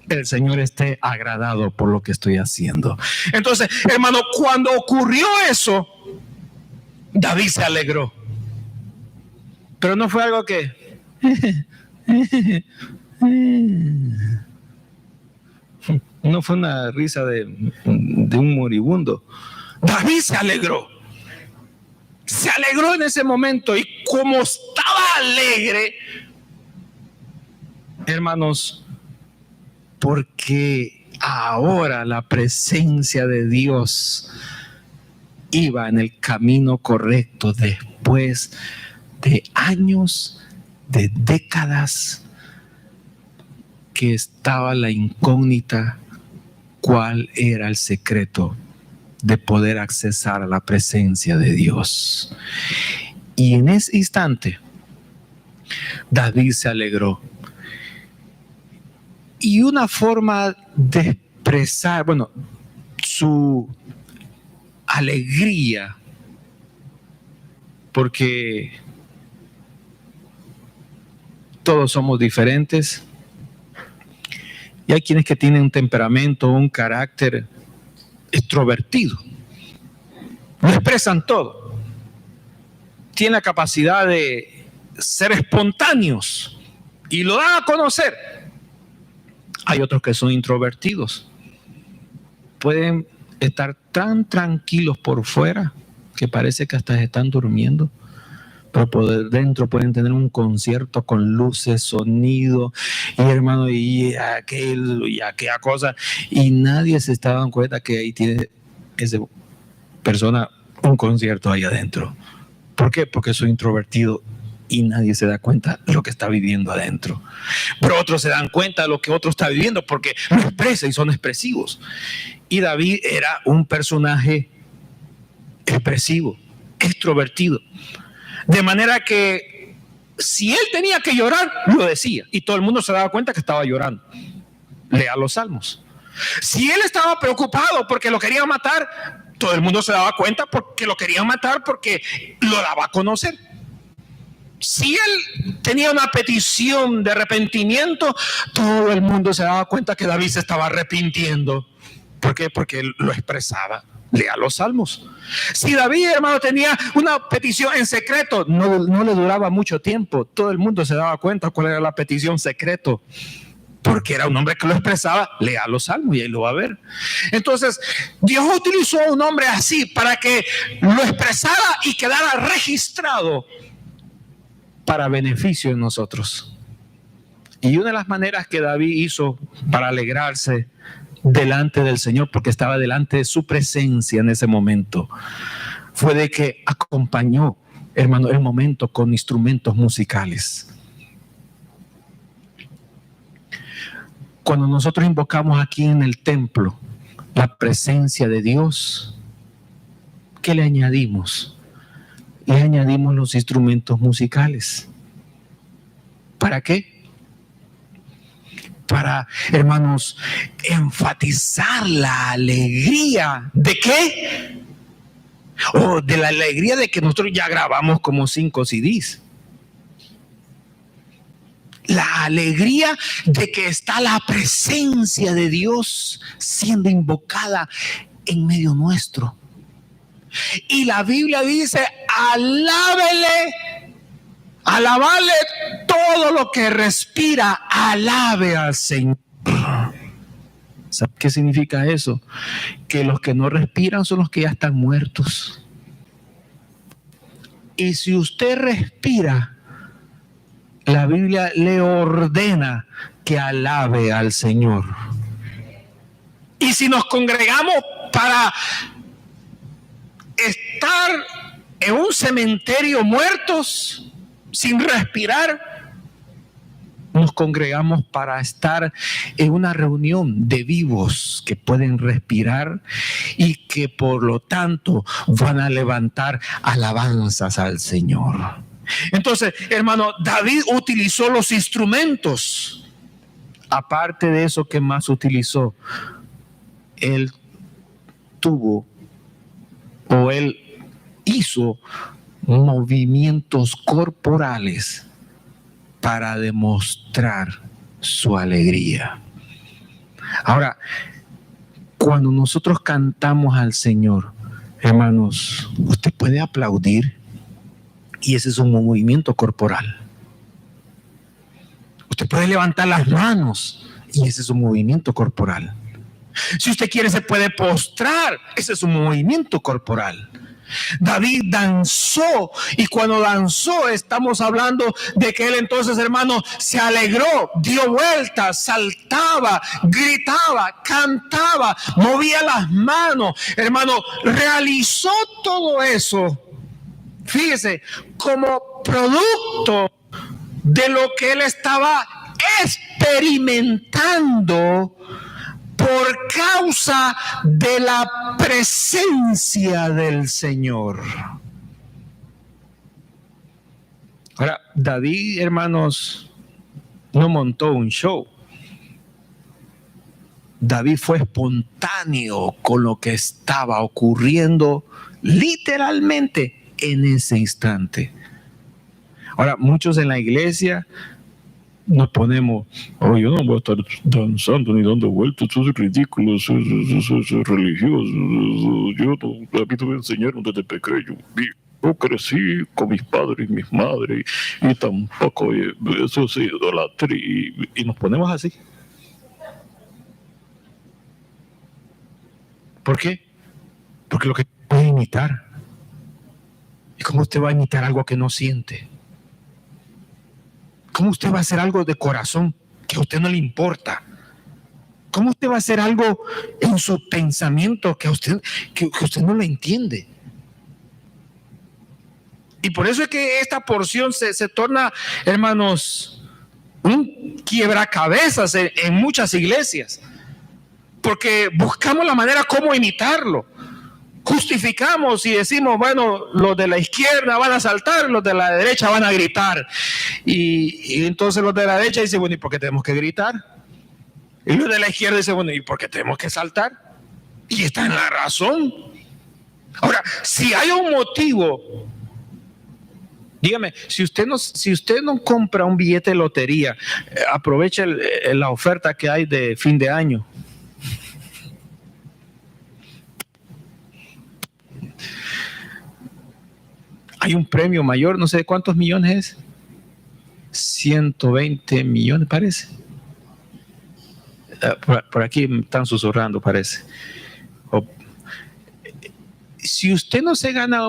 el Señor esté agradado por lo que estoy haciendo. Entonces, hermano, cuando ocurrió eso, David se alegró. Pero no fue algo que no fue una risa de un moribundo. David se alegró. Se alegró en ese momento, y como estaba alegre, hermanos, porque ahora la presencia de Dios iba en el camino correcto después de años, de décadas, que estaba la incógnita, cuál era el secreto de poder accesar a la presencia de Dios. Y en ese instante, David se alegró. Y una forma de expresar, bueno, su alegría, porque todos somos diferentes y hay quienes que tienen un temperamento, un carácter extrovertido, lo expresan todo, tienen la capacidad de ser espontáneos y lo dan a conocer. Hay otros que son introvertidos, pueden estar tan tranquilos por fuera que parece que hasta están durmiendo, pero por dentro pueden tener un concierto con luces, sonido, y hermano, y aquella cosa, y nadie se está dando cuenta que ahí tiene esa persona un concierto ahí adentro. ¿Por qué? Porque soy introvertido y nadie se da cuenta de lo que está viviendo adentro. Pero otros se dan cuenta de lo que otro está viviendo porque lo expresa y son expresivos. Y David era un personaje expresivo, extrovertido. De manera que si él tenía que llorar, lo decía. Y todo el mundo se daba cuenta que estaba llorando. Lea los salmos. Si él estaba preocupado porque lo querían matar, todo el mundo se daba cuenta porque lo querían matar, porque lo daba a conocer. Si él tenía una petición de arrepentimiento, todo el mundo se daba cuenta que David se estaba arrepintiendo. ¿Por qué? Porque él lo expresaba. Lea los salmos. Si David, hermano, tenía una petición en secreto, no le duraba mucho tiempo. Todo el mundo se daba cuenta cuál era la petición secreto, porque era un hombre que lo expresaba. Lea los salmos y ahí lo va a ver. Entonces, Dios utilizó a un hombre así para que lo expresara y quedara registrado para beneficio de nosotros. Y una de las maneras que David hizo para alegrarse delante del Señor, porque estaba delante de su presencia en ese momento, fue de que acompañó, hermano, el momento con instrumentos musicales. Cuando nosotros invocamos aquí en el templo la presencia de Dios, ¿qué le añadimos? Le añadimos los instrumentos musicales. ¿Para qué? para, hermanos, enfatizar la alegría. ¿De qué? De la alegría de que nosotros ya grabamos como 5 CDs. La alegría de que está la presencia de Dios siendo invocada en medio nuestro. Y la Biblia dice: alabale todo lo que respira, alabe al Señor. ¿Sabe qué significa eso? Que los que no respiran son los que ya están muertos. Y si usted respira, la Biblia le ordena que alabe al Señor. Y si nos congregamos para estar en un cementerio muertos, sin respirar, nos congregamos para estar en una reunión de vivos que pueden respirar y que por lo tanto van a levantar alabanzas al Señor. Entonces, hermano, David utilizó los instrumentos. Aparte de eso, ¿qué más utilizó? Él hizo movimientos corporales para demostrar su alegría. Ahora, cuando nosotros cantamos al Señor, hermanos, usted puede aplaudir y ese es un movimiento corporal. Usted puede levantar las manos y ese es un movimiento corporal. Si usted quiere, se puede postrar, ese es un movimiento corporal. David danzó, y cuando danzó estamos hablando de que él entonces, hermano, se alegró, dio vueltas, saltaba, gritaba, cantaba, movía las manos, hermano, realizó todo eso, fíjese, como producto de lo que él estaba experimentando por causa de la presencia del Señor. Ahora, David, hermanos, no montó un show. David fue espontáneo con lo que estaba ocurriendo literalmente en ese instante. Ahora, muchos en la iglesia nos ponemos, yo no voy a estar danzando ni dando vueltas, eso es ridículo, eso es religioso, a mí no me enseñaron desde pequeño, yo crecí con mis padres y mis madres, y tampoco eso es idolatría, y nos ponemos así. ¿Por qué? Porque lo que puede imitar. ¿Y cómo usted va a imitar algo que no siente? ¿Cómo usted va a hacer algo de corazón que a usted no le importa? ¿Cómo usted va a hacer algo en su pensamiento que usted no lo entiende? Y por eso es que esta porción se torna, hermanos, un quiebracabezas en muchas iglesias. Porque buscamos la manera cómo imitarlo. Justificamos y decimos, bueno, los de la izquierda van a saltar, los de la derecha van a gritar. Y entonces los de la derecha dicen, bueno, ¿y por qué tenemos que gritar? Y los de la izquierda dicen, bueno, ¿y por qué tenemos que saltar? Y está en la razón. Ahora, si hay un motivo, dígame, si usted no compra un billete de lotería, aproveche la oferta que hay de fin de año. Hay un premio mayor, no sé de cuántos millones es. 120 millones parece. Por aquí me están susurrando, parece. Si usted no se gana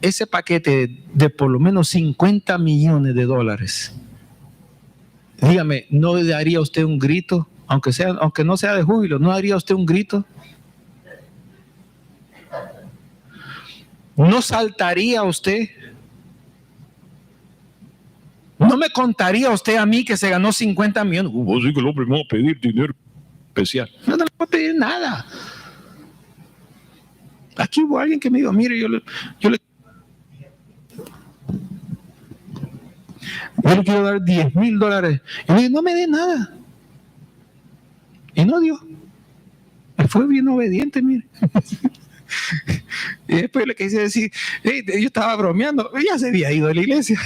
ese paquete de por lo menos 50 millones de dólares, dígame, ¿no daría usted un grito? Aunque no sea de júbilo, ¿no daría usted un grito? ¿No saltaría usted? ¿No me contaría usted a mí que se ganó 50 millones? Así que el hombre me va a pedir dinero especial. No le voy a pedir nada. Aquí hubo alguien que me dijo, mire, yo le quiero dar $10,000. Y le dije, no me dé nada. Y no dio. Él fue bien obediente, mire. Y después le quise decir, hey, yo estaba bromeando, ya se había ido de la iglesia.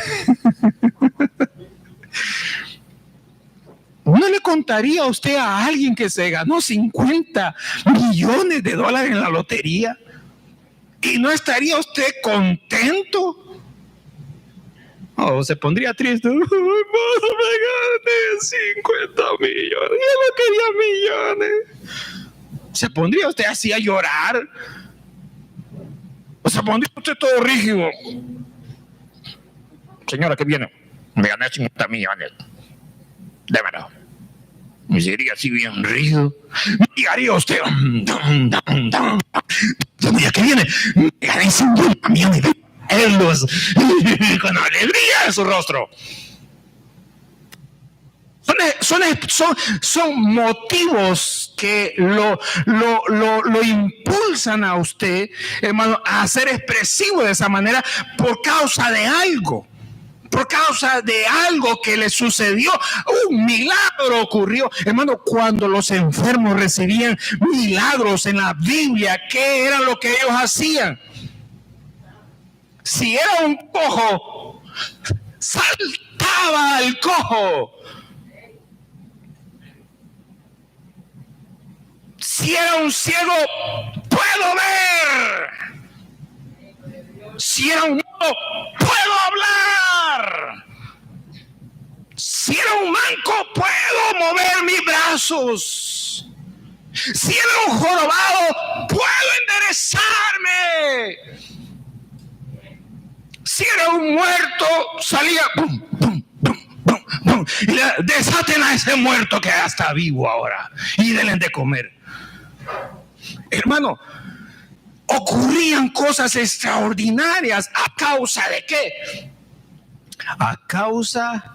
¿No le contaría a usted a alguien que se ganó 50 millones de dólares en la lotería? ¿Y no estaría usted contento? Oh, se pondría triste. Ay, me gané 50 millones. Yo no quería millones. ¿Se pondría usted así a llorar? ¿O se pondría usted todo rígido? Señora, ¿qué viene? Me gané 50 millones. Démelo. Me seguiría así bien rígido. Y haría usted. Mira, ¿qué viene? Me gané 50 millones de euros. Con alegría en su rostro. Son motivos que lo impulsan a usted, hermano, a ser expresivo de esa manera por causa de algo. Por causa de algo que le sucedió, un milagro ocurrió. Hermano, cuando los enfermos recibían milagros en la Biblia, ¿qué era lo que ellos hacían? Si era un cojo, saltaba al cojo. Si era un ciego, puedo ver. Si era un mudo, puedo hablar. Si era un manco, puedo mover mis brazos. Si era un jorobado, puedo enderezarme. Si era un muerto, salía pum, pum, pum, pum, pum, y desaten a ese muerto que ya está vivo ahora y denle de comer. Hermano, ocurrían cosas extraordinarias. ¿A causa de qué? A causa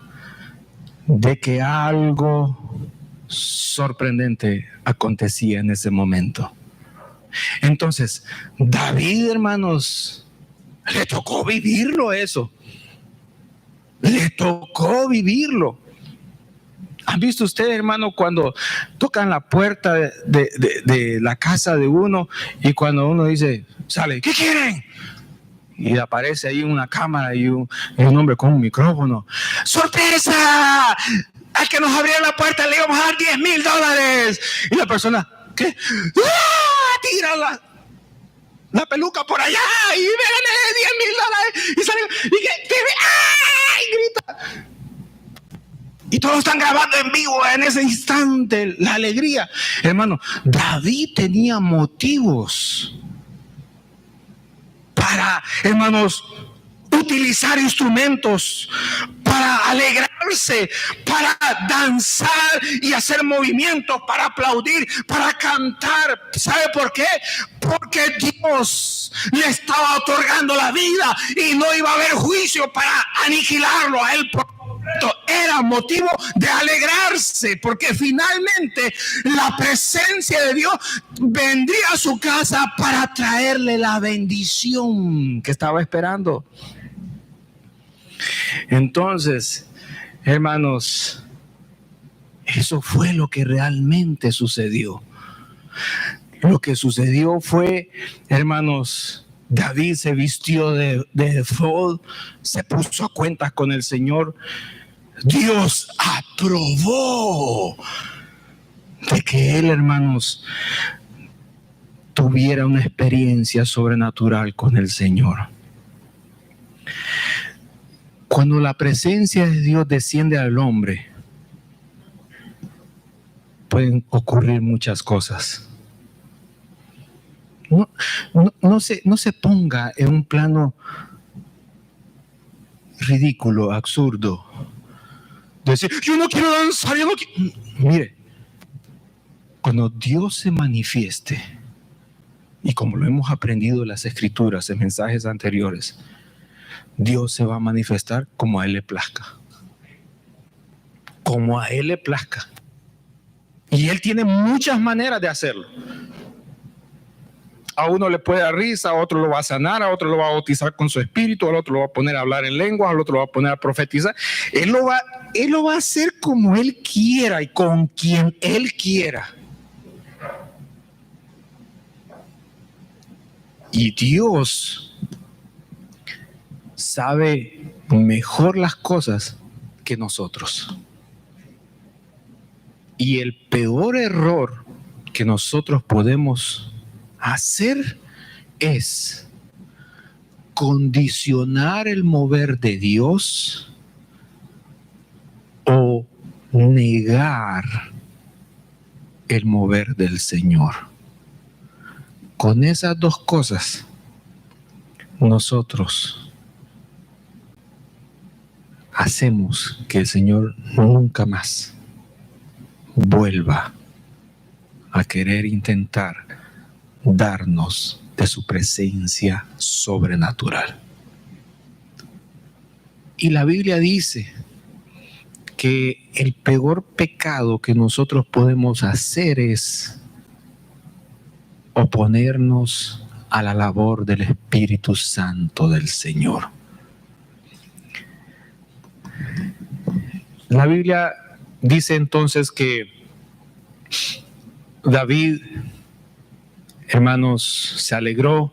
de que algo sorprendente acontecía en ese momento. Entonces, David, hermanos, le tocó vivirlo eso. Le tocó vivirlo. ¿Han visto ustedes, hermano, cuando tocan la puerta de la casa de uno y cuando uno dice, sale, ¿qué quieren? Y aparece ahí una cámara y un hombre con un micrófono. ¡Sorpresa! Al que nos abriera la puerta le íbamos a dar $10,000. Y la persona, ¿qué? ¡Ah! Tira la peluca por allá y me gané $10,000. Y salió, y que ¡ay! Grita. Y todos están grabando en vivo en ese instante la alegría. Hermano, David tenía motivos para, hermanos, utilizar instrumentos, para alegrarse, para danzar y hacer movimientos, para aplaudir, para cantar. ¿Sabe por qué? Porque Dios le estaba otorgando la vida y no iba a haber juicio para aniquilarlo a él. Era motivo de alegrarse, porque finalmente la presencia de Dios vendría a su casa para traerle la bendición que estaba esperando. Entonces, hermanos, eso fue lo que realmente sucedió. Lo que sucedió fue, hermanos, David se vistió de efod, se puso a cuentas con el Señor. Dios aprobó de que él, hermanos, tuviera una experiencia sobrenatural con el Señor. Cuando la presencia de Dios desciende al hombre, pueden ocurrir muchas cosas. No se ponga en un plano ridículo, absurdo. Decir, yo no quiero danzar, yo no quiero. Mire, cuando Dios se manifieste, y como lo hemos aprendido en las escrituras, en mensajes anteriores, Dios se va a manifestar como a Él le plazca. Como a Él le plazca. Y Él tiene muchas maneras de hacerlo. A uno le puede dar risa, a otro lo va a sanar, a otro lo va a bautizar con su espíritu, al otro lo va a poner a hablar en lenguas, al otro lo va a poner a profetizar. Él lo va a hacer como Él quiera y con quien Él quiera. Y Dios sabe mejor las cosas que nosotros. Y el peor error que nosotros podemos hacer es condicionar el mover de Dios o negar el mover del Señor. Con esas dos cosas, nosotros hacemos que el Señor nunca más vuelva a querer intentar darnos de su presencia sobrenatural. Y la Biblia dice que el peor pecado que nosotros podemos hacer es oponernos a la labor del Espíritu Santo del Señor. La Biblia dice entonces que David, hermanos, se alegró.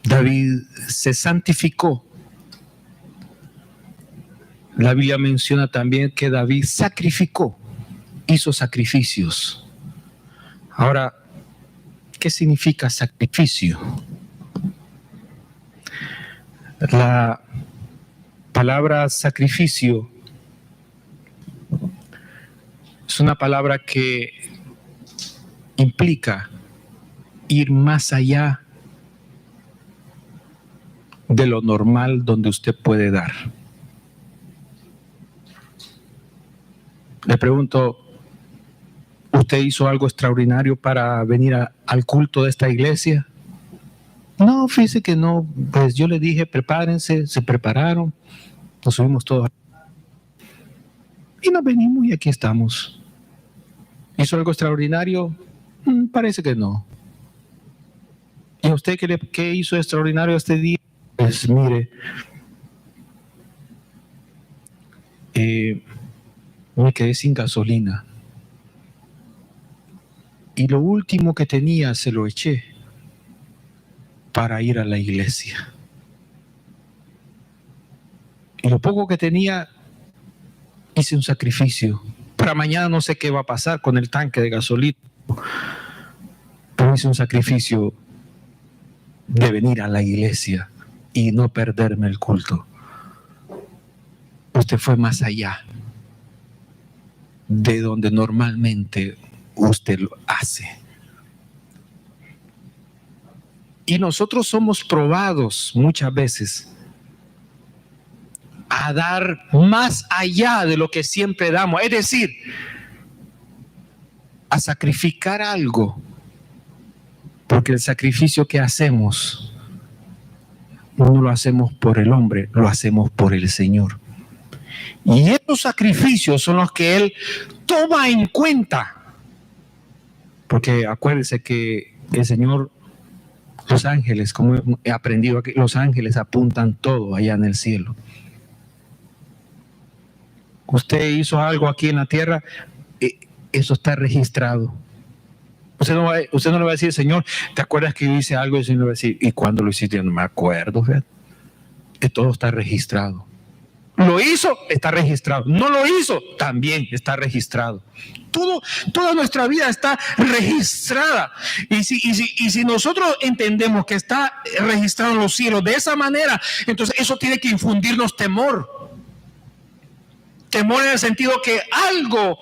David se santificó. La Biblia menciona también que David sacrificó, hizo sacrificios. Ahora, ¿qué significa sacrificio? La palabra sacrificio es una palabra que implica ir más allá de lo normal donde usted puede dar. Le pregunto, ¿usted hizo algo extraordinario para venir al culto de esta iglesia? No, fíjese que no. Pues yo le dije, prepárense, se prepararon, nos subimos todos y nos venimos y aquí estamos. ¿Hizo algo extraordinario? Parece que no. ¿Y a usted qué hizo extraordinario este día? Pues mire, me quedé sin gasolina. Y lo último que tenía se lo eché para ir a la iglesia. Y lo poco que tenía, hice un sacrificio. Para mañana no sé qué va a pasar con el tanque de gasolina. Pero hice un sacrificio de venir a la iglesia y no perderme el culto. Usted fue más allá de donde normalmente usted lo hace. Y nosotros somos probados muchas veces a dar más allá de lo que siempre damos. Es decir, a sacrificar algo. Porque el sacrificio que hacemos no lo hacemos por el hombre, lo hacemos por el Señor. Y estos sacrificios son los que Él toma en cuenta. Porque acuérdense que el Señor, los ángeles, como he aprendido aquí, los ángeles apuntan todo allá en el cielo. Usted hizo algo aquí en la tierra, eso está registrado. Usted no le va a decir, Señor, ¿te acuerdas que yo hice algo? Y el Señor le va a decir, ¿y cuándo lo hiciste? No me acuerdo, fíjate. Que todo está registrado. Lo hizo, está registrado. No lo hizo, también está registrado. Toda nuestra vida está registrada. Y si nosotros entendemos que está registrado en los cielos de esa manera, entonces eso tiene que infundirnos temor. Temor en el sentido que algo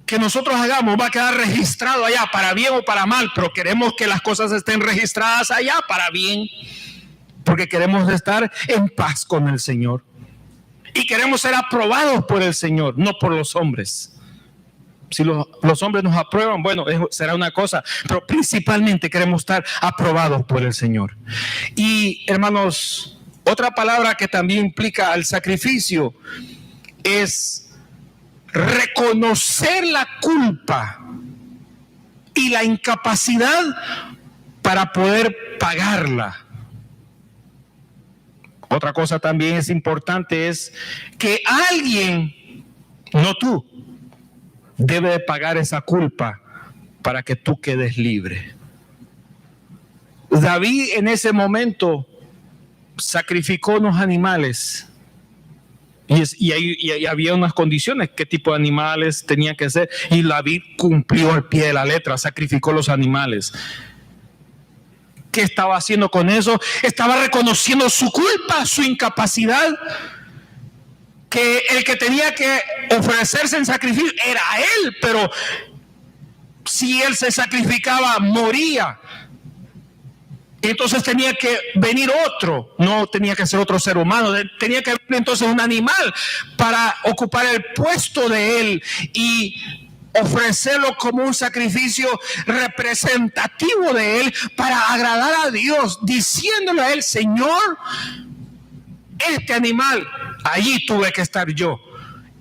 que nosotros hagamos va a quedar registrado allá, para bien o para mal, pero queremos que las cosas estén registradas allá para bien, porque queremos estar en paz con el Señor. Y queremos ser aprobados por el Señor, no por los hombres. Si los hombres nos aprueban, bueno, será una cosa, pero principalmente queremos estar aprobados por el Señor. Y hermanos, otra palabra que también implica el sacrificio es reconocer la culpa y la incapacidad para poder pagarla. Otra cosa también es importante es que alguien, no tú, debe de pagar esa culpa para que tú quedes libre. David en ese momento sacrificó unos animales. Y había unas condiciones, qué tipo de animales tenía que ser, y David cumplió al pie de la letra, sacrificó los animales. ¿Qué estaba haciendo con eso? Estaba reconociendo su culpa, su incapacidad, que el que tenía que ofrecerse en sacrificio era él, pero si él se sacrificaba, moría. Entonces tenía que venir otro, no tenía que ser otro ser humano, tenía que venir entonces un animal para ocupar el puesto de él y ofrecerlo como un sacrificio representativo de él para agradar a Dios, diciéndole a él: Señor, este animal, allí tuve que estar yo.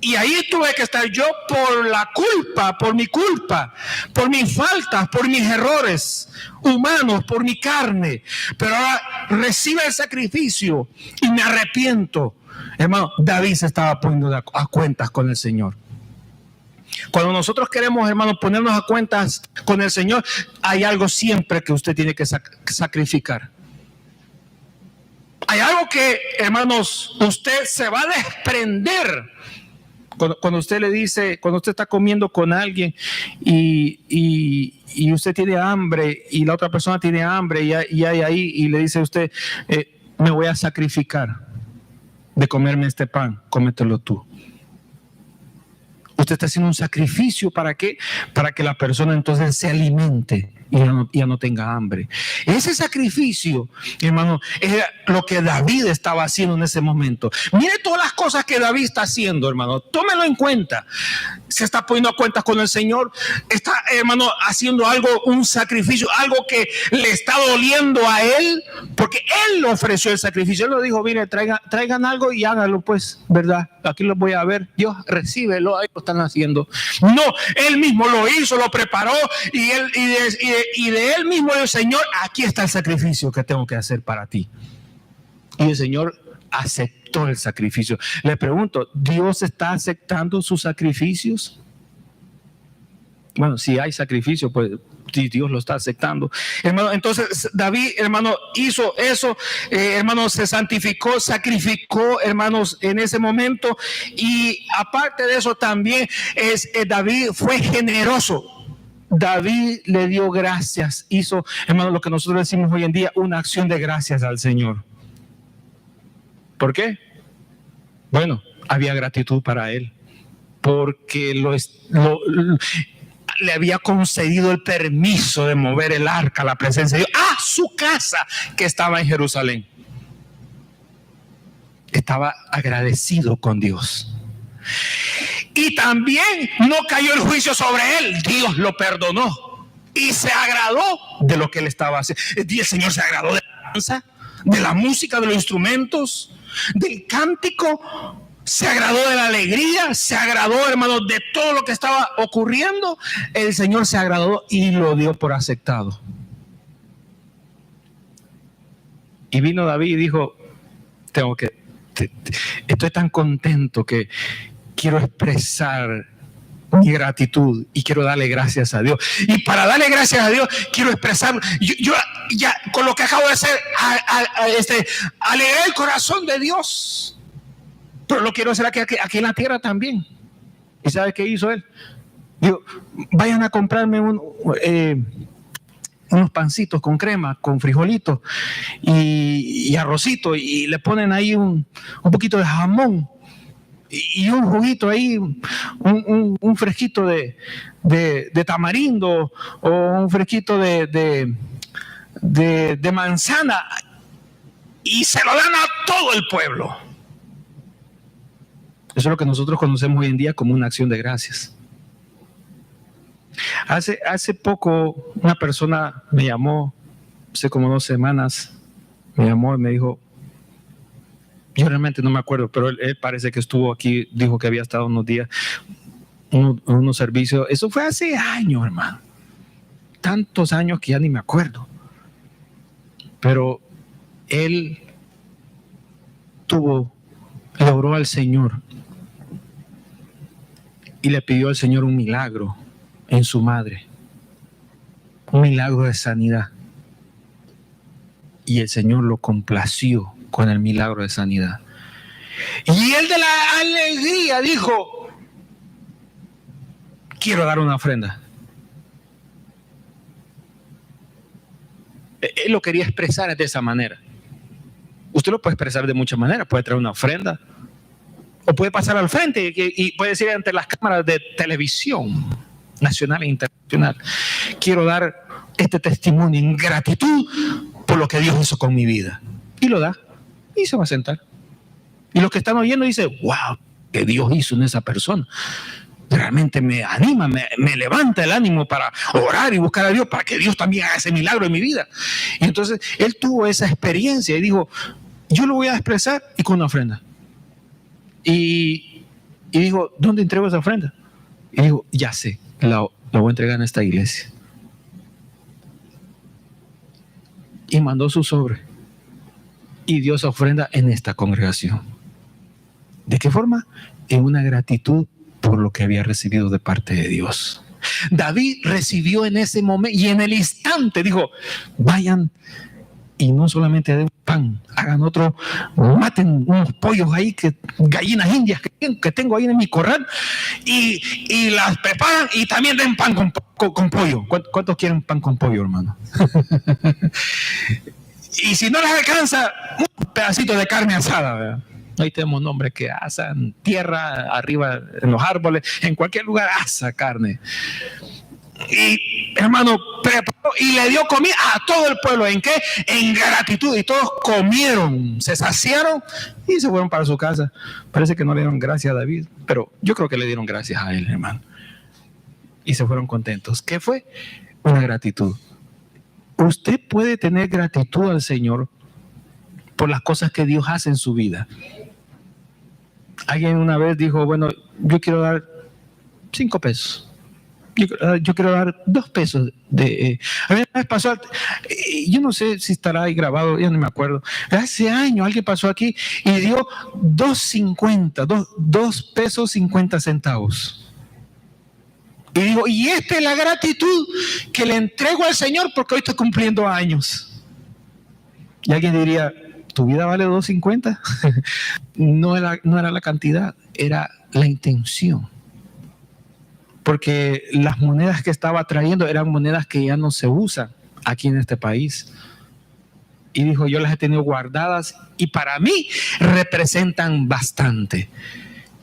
Y ahí tuve que estar yo por la culpa, por mi culpa, por mis faltas, por mis errores humanos, por mi carne. Pero ahora recibe el sacrificio y me arrepiento. Hermano, David se estaba poniendo a cuentas con el Señor. Cuando nosotros queremos, hermano, ponernos a cuentas con el Señor, hay algo siempre que usted tiene que sacrificar. Hay algo que, hermanos, usted se va a desprender. Cuando usted le dice, cuando usted está comiendo con alguien y usted tiene hambre y la otra persona tiene hambre y hay ahí, y le dice a usted: me voy a sacrificar de comerme este pan, cómetelo tú. Usted está haciendo un sacrificio, ¿para qué? Para que la persona entonces se alimente y ya no tenga hambre. Ese sacrificio, hermano, es lo que David estaba haciendo en ese momento. Mire todas las cosas que David está haciendo, hermano. Tómelo en cuenta. Se está poniendo a cuentas con el Señor. Está, hermano, haciendo algo, un sacrificio, algo que le está doliendo a él, porque él ofreció el sacrificio. Él lo dijo: mire, traigan algo y háganlo, pues, ¿verdad? Aquí lo voy a ver. Dios, recíbelo, ahí lo están haciendo. No, él mismo lo hizo, lo preparó, y de él mismo el Señor: aquí está el sacrificio que tengo que hacer para ti. Y el Señor aceptó el sacrificio. Le pregunto, ¿Dios está aceptando sus sacrificios? Bueno, si hay sacrificio, pues Dios lo está aceptando, hermano. Entonces David, hermano, hizo eso, hermano, se santificó, sacrificó, hermanos, en ese momento. Y aparte de eso también David fue generoso. David le dio gracias, hizo, hermano, lo que nosotros decimos hoy en día, una acción de gracias al Señor. ¿Por qué? Bueno, había gratitud para él, porque le había concedido el permiso de mover el arca, la presencia de Dios, a su casa que estaba en Jerusalén. Estaba agradecido con Dios. Y también no cayó el juicio sobre él. Dios lo perdonó y se agradó de lo que él estaba haciendo. El Señor se agradó de la danza, de la música, de los instrumentos, del cántico. Se agradó de la alegría, se agradó, hermanos, de todo lo que estaba ocurriendo. El Señor se agradó y lo dio por aceptado. Y vino David y dijo: estoy tan contento que quiero expresar mi gratitud y quiero darle gracias a Dios. Y para darle gracias a Dios, quiero expresar, yo ya con lo que acabo de hacer, alegré el corazón de Dios. Pero lo quiero hacer aquí en la tierra también. ¿Y sabe qué hizo él? Digo: vayan a comprarme unos pancitos con crema, con frijolitos y arrocito, y le ponen ahí un poquito de jamón y un juguito ahí, un fresquito de tamarindo, o un fresquito de manzana, y se lo dan a todo el pueblo. Eso es lo que nosotros conocemos hoy en día como una acción de gracias. Hace poco una persona me llamó, hace como 2 semanas, me llamó y me dijo, yo realmente no me acuerdo, pero él parece que estuvo aquí, dijo que había estado unos días, unos servicios. Eso fue hace años, hermano. Tantos años que ya ni me acuerdo. Pero él le oró al Señor y le pidió al Señor un milagro en su madre, un milagro de sanidad. Y el Señor lo complació con el milagro de sanidad. Y él de la alegría dijo: quiero dar una ofrenda. Él lo quería expresar de esa manera. Usted lo puede expresar de muchas maneras. Puede traer una ofrenda, o puede pasar al frente y puede decir ante las cámaras de televisión nacional e internacional: quiero dar este testimonio en gratitud por lo que Dios hizo con mi vida. Y lo da y se va a sentar. Y los que están oyendo dicen: wow, que Dios hizo en esa persona. Realmente me anima, me levanta el ánimo para orar y buscar a Dios, para que Dios también haga ese milagro en mi vida. Y entonces él tuvo esa experiencia y dijo: yo lo voy a expresar y con una ofrenda. Y dijo: ¿dónde entrego esa ofrenda? Y dijo: ya sé, la voy a entregar en esta iglesia. Y mandó su sobre y dio esa ofrenda en esta congregación. ¿De qué forma? En una gratitud por lo que había recibido de parte de Dios. David recibió en ese momento y en el instante dijo: vayan y no solamente den pan, hagan otro, maten unos pollos ahí, gallinas indias que tengo ahí en mi corral, y las preparan y también den pan con pollo. ¿Cuántos quieren pan con pollo, hermano? Y si no les alcanza, un pedacito de carne asada, ¿verdad? Ahí tenemos nombres que asan tierra, arriba en los árboles, en cualquier lugar asa carne. Y hermano, preparó y le dio comida a todo el pueblo. ¿En qué? En gratitud. Y todos comieron, se saciaron y se fueron para su casa. Parece que no le dieron gracias a David, pero yo creo que le dieron gracias a él, hermano. Y se fueron contentos. ¿Qué fue? Una gratitud. Usted puede tener gratitud al Señor por las cosas que Dios hace en su vida. Alguien una vez dijo: bueno, yo quiero dar 5 pesos. Yo quiero dar 2 pesos. A ver, pasó, yo no sé si estará ahí grabado, ya no me acuerdo. Hace años alguien pasó aquí y dio 2.50, 2 pesos 50 centavos. Y digo: y esta es la gratitud que le entrego al Señor porque hoy estoy cumpliendo años. Y alguien diría: ¿tu vida vale 2.50? No era la cantidad, era la intención. Porque las monedas que estaba trayendo eran monedas que ya no se usan aquí en este país. Y dijo: yo las he tenido guardadas y para mí representan bastante.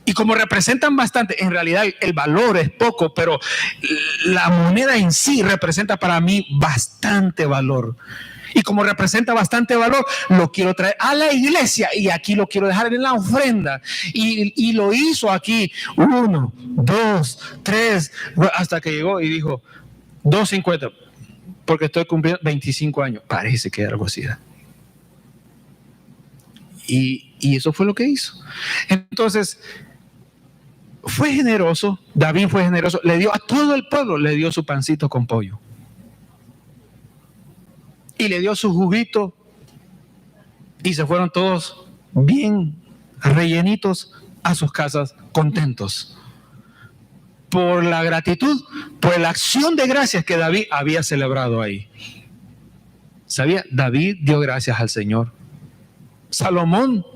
Y como representan bastante, en realidad el valor es poco, pero la moneda en sí representa para mí bastante valor. Y como representa bastante valor, lo quiero traer a la iglesia y aquí lo quiero dejar en la ofrenda. Y lo hizo aquí: 1, 2, 3, hasta que llegó y dijo 2.50, porque estoy cumpliendo 25 años. Parece que era algo así. Y eso fue lo que hizo. Entonces, fue generoso. David fue generoso. Le dio a todo el pueblo, le dio su pancito con pollo. Y le dio su juguito. Y se fueron todos bien rellenitos a sus casas, contentos. Por la gratitud, por la acción de gracias que David había celebrado ahí. ¿Sabía? David dio gracias al Señor. Salomón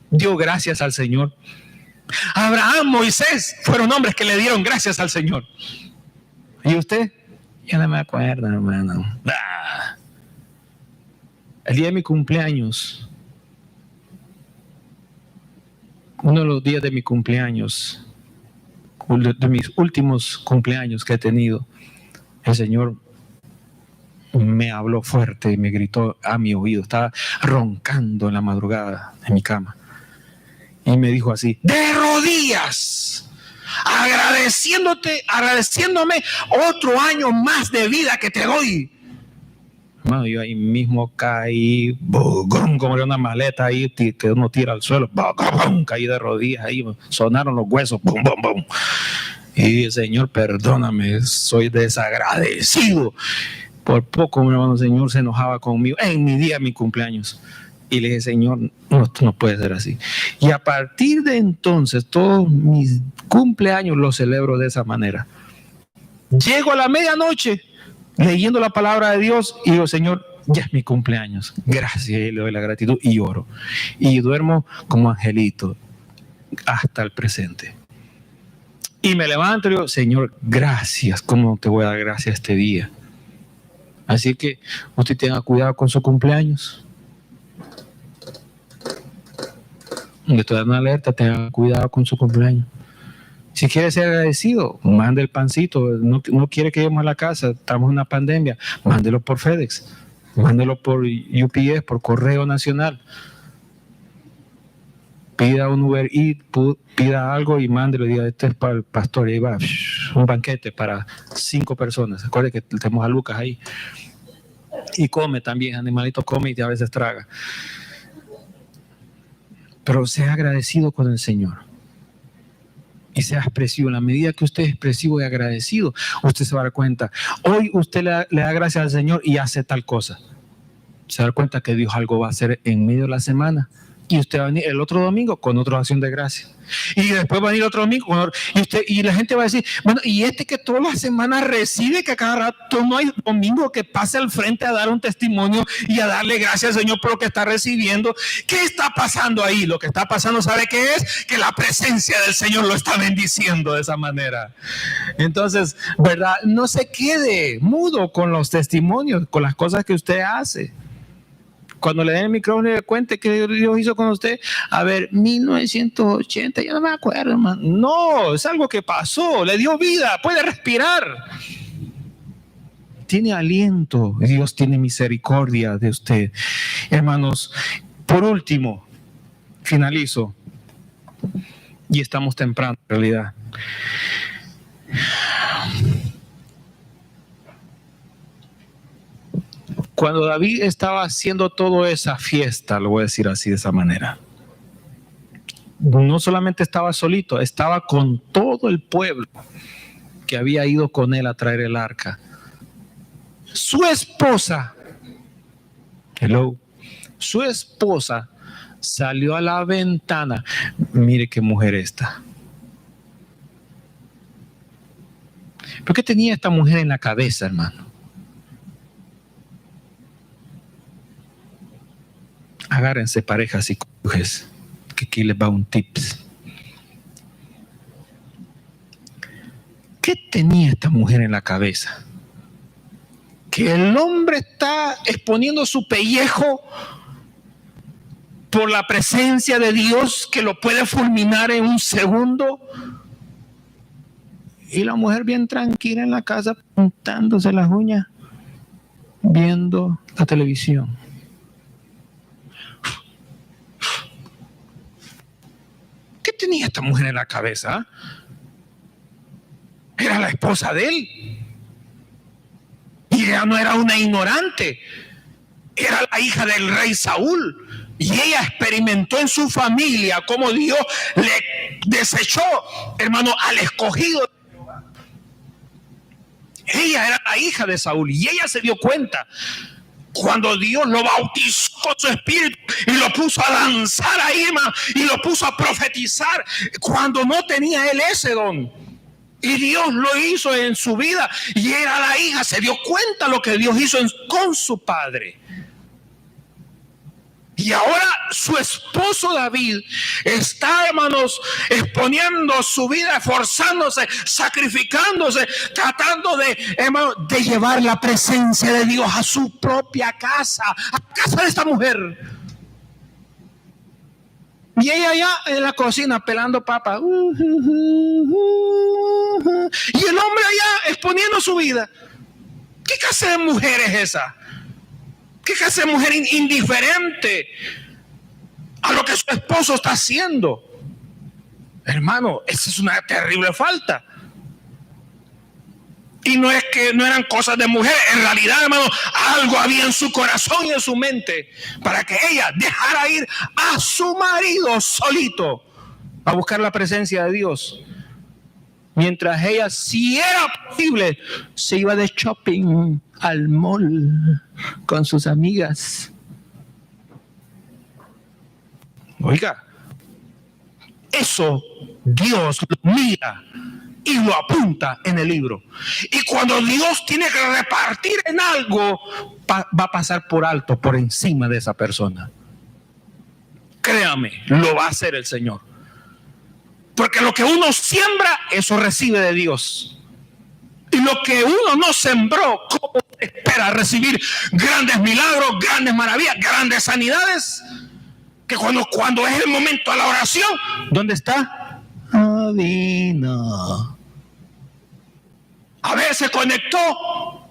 dio gracias al Señor. Abraham, Moisés fueron hombres que le dieron gracias al Señor. ¿Y usted? Ya no me acuerdo, hermano. El día de mi cumpleaños, uno de los días de mi cumpleaños, de mis últimos cumpleaños que he tenido, el Señor me habló fuerte y me gritó a mi oído. Estaba roncando en la madrugada en mi cama y me dijo así: de rodillas, agradeciéndome otro año más de vida que te doy. Hermano, yo ahí mismo caí, como era una maleta ahí que uno tira al suelo, caí de rodillas ahí, sonaron los huesos, bum, bum, bum. Y dije: Señor, perdóname, soy desagradecido. Por poco, mi hermano, el Señor se enojaba conmigo en mi día, mi cumpleaños. Y le dije: Señor, no, esto no puede ser así. Y a partir de entonces, todos mis cumpleaños los celebro de esa manera. Llego a la medianoche leyendo la palabra de Dios y digo: Señor, ya es mi cumpleaños. Gracias, y le doy la gratitud y oro. Y duermo como angelito hasta el presente. Y me levanto y digo, Señor, gracias. ¿Cómo te voy a dar gracias este día? Así que usted tenga cuidado con su cumpleaños. Le estoy dando una alerta, tenga cuidado con su cumpleaños. Si quiere ser agradecido, mande el pancito. No quiere que lleguemos a la casa, estamos en una pandemia, mándelo por FedEx, mándelo por UPS, por Correo Nacional. Pida un Uber Eats, pida algo y mándelo y diga, este es para el pastor. Y ahí va, un banquete para 5 personas. Acuérdense que tenemos a Lucas ahí. Y come también, animalito come y a veces traga. Pero sea agradecido con el Señor. Y sea expresivo. En la medida que usted es expresivo y agradecido, usted se va a dar cuenta. Hoy usted le da gracias al Señor y hace tal cosa. Se va a dar cuenta que Dios algo va a hacer en medio de la semana. Y usted va a venir el otro domingo con otra acción de gracia. Y después va a venir otro domingo y la gente va a decir, bueno, y este que todas las semanas recibe, que cada rato no hay domingo que pase al frente a dar un testimonio y a darle gracias al Señor por lo que está recibiendo. ¿Qué está pasando ahí? Lo que está pasando, ¿sabe qué es? Que la presencia del Señor lo está bendiciendo de esa manera. Entonces, ¿verdad? No se quede mudo con los testimonios, con las cosas que usted hace. Cuando le den el micrófono y le cuente qué Dios hizo con usted, a ver, 1980, yo no me acuerdo, hermano. No, es algo que pasó, le dio vida, puede respirar. Tiene aliento, Dios tiene misericordia de usted. Hermanos, por último, finalizo, y estamos temprano en realidad. Cuando David estaba haciendo toda esa fiesta, lo voy a decir así de esa manera, no solamente estaba solito, estaba con todo el pueblo que había ido con él a traer el arca. Su esposa, su esposa salió a la ventana. Mire qué mujer esta. ¿Pero qué tenía esta mujer en la cabeza, hermano? Agárrense parejas y cónyuges, que aquí les va un tips. ¿Qué tenía esta mujer en la cabeza? Que el hombre está exponiendo su pellejo por la presencia de Dios que lo puede fulminar en un segundo. Y la mujer bien tranquila en la casa, pintándose las uñas, viendo la televisión. ¿Qué tenía esta mujer en la cabeza? Era la esposa de él. Y ella no era una ignorante. Era la hija del rey Saúl. Y ella experimentó en su familia cómo Dios le desechó, hermano, al escogido. Ella era la hija de Saúl. Y ella se dio cuenta cuando Dios lo bautizó con su espíritu y lo puso a lanzar ahí, hermano, y lo puso a profetizar cuando no tenía él ese don. Y Dios lo hizo en su vida y era la hija, se dio cuenta lo que Dios hizo con su padre. Y ahora su esposo David está, hermanos, exponiendo su vida, esforzándose, sacrificándose, tratando de, hermanos, de llevar la presencia de Dios a su propia casa, a la casa de esta mujer. Y ella allá en la cocina pelando papas. Y el hombre allá exponiendo su vida. ¿Qué clase de mujer es esa? ¿Qué clase de mujer indiferente a lo que su esposo está haciendo? Hermano, esa es una terrible falta. Y no es que no eran cosas de mujer, en realidad, hermano, algo había en su corazón y en su mente para que ella dejara ir a su marido solito a buscar la presencia de Dios. Mientras ella, si era posible, se iba de shopping al mall con sus amigas. Oiga, eso Dios lo mira y lo apunta en el libro. Y cuando Dios tiene que repartir en algo, va a pasar por alto, por encima de esa persona. Créame, lo va a hacer el Señor. Porque lo que uno siembra, eso recibe de Dios. Y lo que uno no sembró, ¿cómo espera recibir grandes milagros, grandes maravillas, grandes sanidades? Que cuando es el momento de la oración, ¿dónde está? Adina. A ver, ¿se conectó?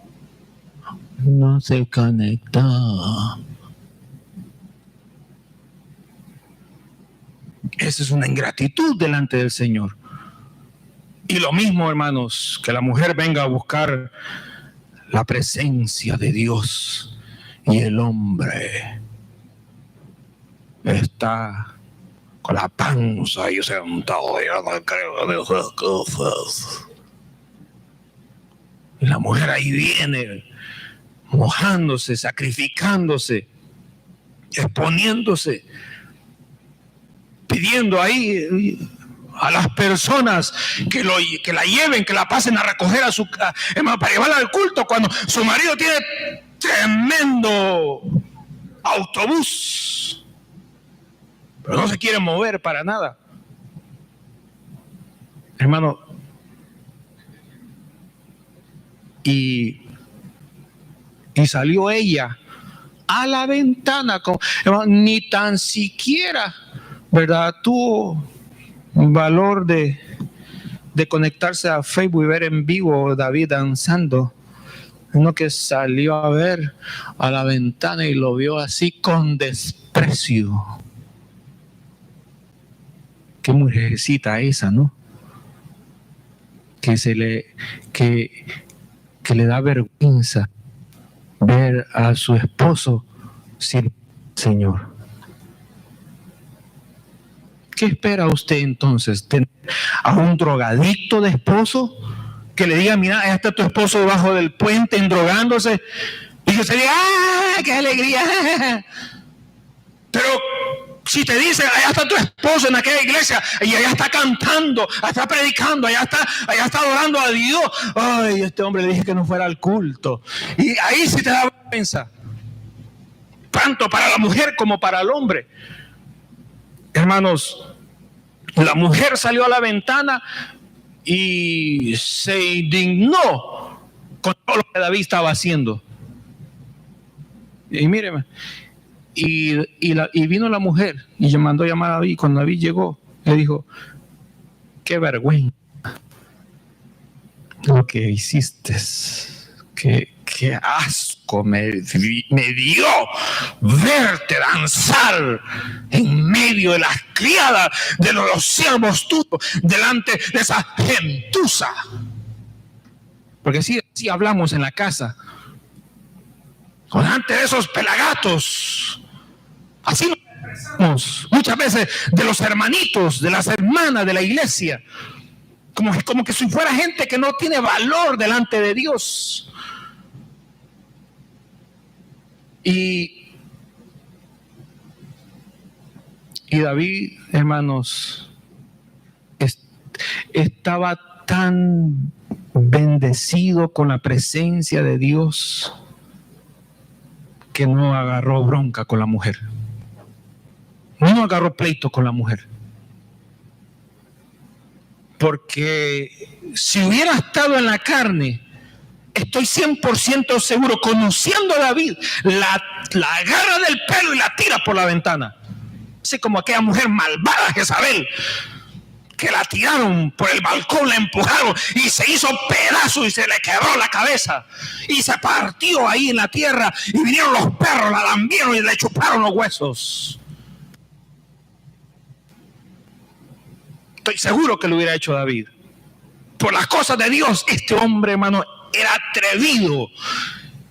No se conectó. Esa es una ingratitud delante del Señor. Y lo mismo, hermanos, que la mujer venga a buscar la presencia de Dios y el hombre está con la panza ahí sentado. Yo no creo en esas cosas. Y la mujer ahí viene mojándose, sacrificándose, exponiéndose, pidiendo ahí a las personas que la lleven, que la pasen a recoger a su casa, para llevarla al culto, cuando su marido tiene tremendo autobús, pero no se quiere mover para nada. Hermano, y salió ella a la ventana, ni tan siquiera, ¿verdad?, tuvo valor de conectarse a Facebook y ver en vivo David danzando, sino que salió a ver a la ventana y lo vio así con desprecio. Qué mujercita esa, ¿no? Que le da vergüenza ver a su esposo sin Señor. ¿Qué espera usted entonces? ¿Tener a un drogadicto de esposo que le diga, mira, ahí está tu esposo debajo del puente endrogándose? Y que se diga, ¡ah, qué alegría! Pero si te dice, allá está tu esposo en aquella iglesia y allá está cantando, allá está predicando, allá está adorando a Dios. Ay, este hombre le dije que no fuera al culto. Y ahí sí te da vergüenza, tanto para la mujer como para el hombre. Hermanos, la mujer salió a la ventana y se indignó con todo lo que David estaba haciendo. Y míreme, y vino la mujer y mandó llamar a David. Cuando David llegó, le dijo, qué vergüenza lo que hiciste, qué asco me dio verte danzar en medio de las criadas, de los siervos tuyos, delante de esa gentuza. Porque sí hablamos en la casa, delante de esos pelagatos. Así nos expresamos muchas veces de los hermanitos, de las hermanas de la iglesia, como que si fuera gente que no tiene valor delante de Dios. Y David, hermanos, estaba tan bendecido con la presencia de Dios que no agarró bronca con la mujer, no agarró pleito con la mujer, porque si hubiera estado en la carne, estoy 100% seguro, conociendo a David, la agarra del pelo y la tira por la ventana. Así como aquella mujer malvada, Jezabel, que la tiraron por el balcón, la empujaron y se hizo pedazo y se le quebró la cabeza y se partió ahí en la tierra, y vinieron los perros, la lambieron y le chuparon los huesos. Estoy seguro que lo hubiera hecho David. Por las cosas de Dios, este hombre, hermano, era atrevido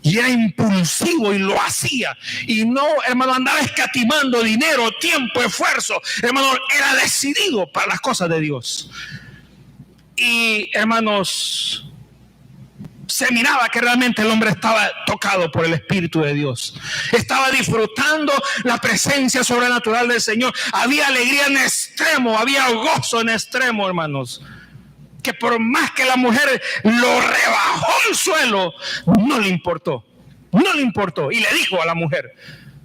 y era impulsivo y lo hacía, y no, hermano, andaba escatimando dinero, tiempo, esfuerzo. Hermano, era decidido para las cosas de Dios. Y hermanos, se miraba que realmente el hombre estaba tocado por el Espíritu de Dios, estaba disfrutando la presencia sobrenatural del Señor. Había alegría en extremo, había gozo en extremo, hermanos. que por más que la mujer lo rebajó al suelo, no le importó. No le importó. Y le dijo a la mujer: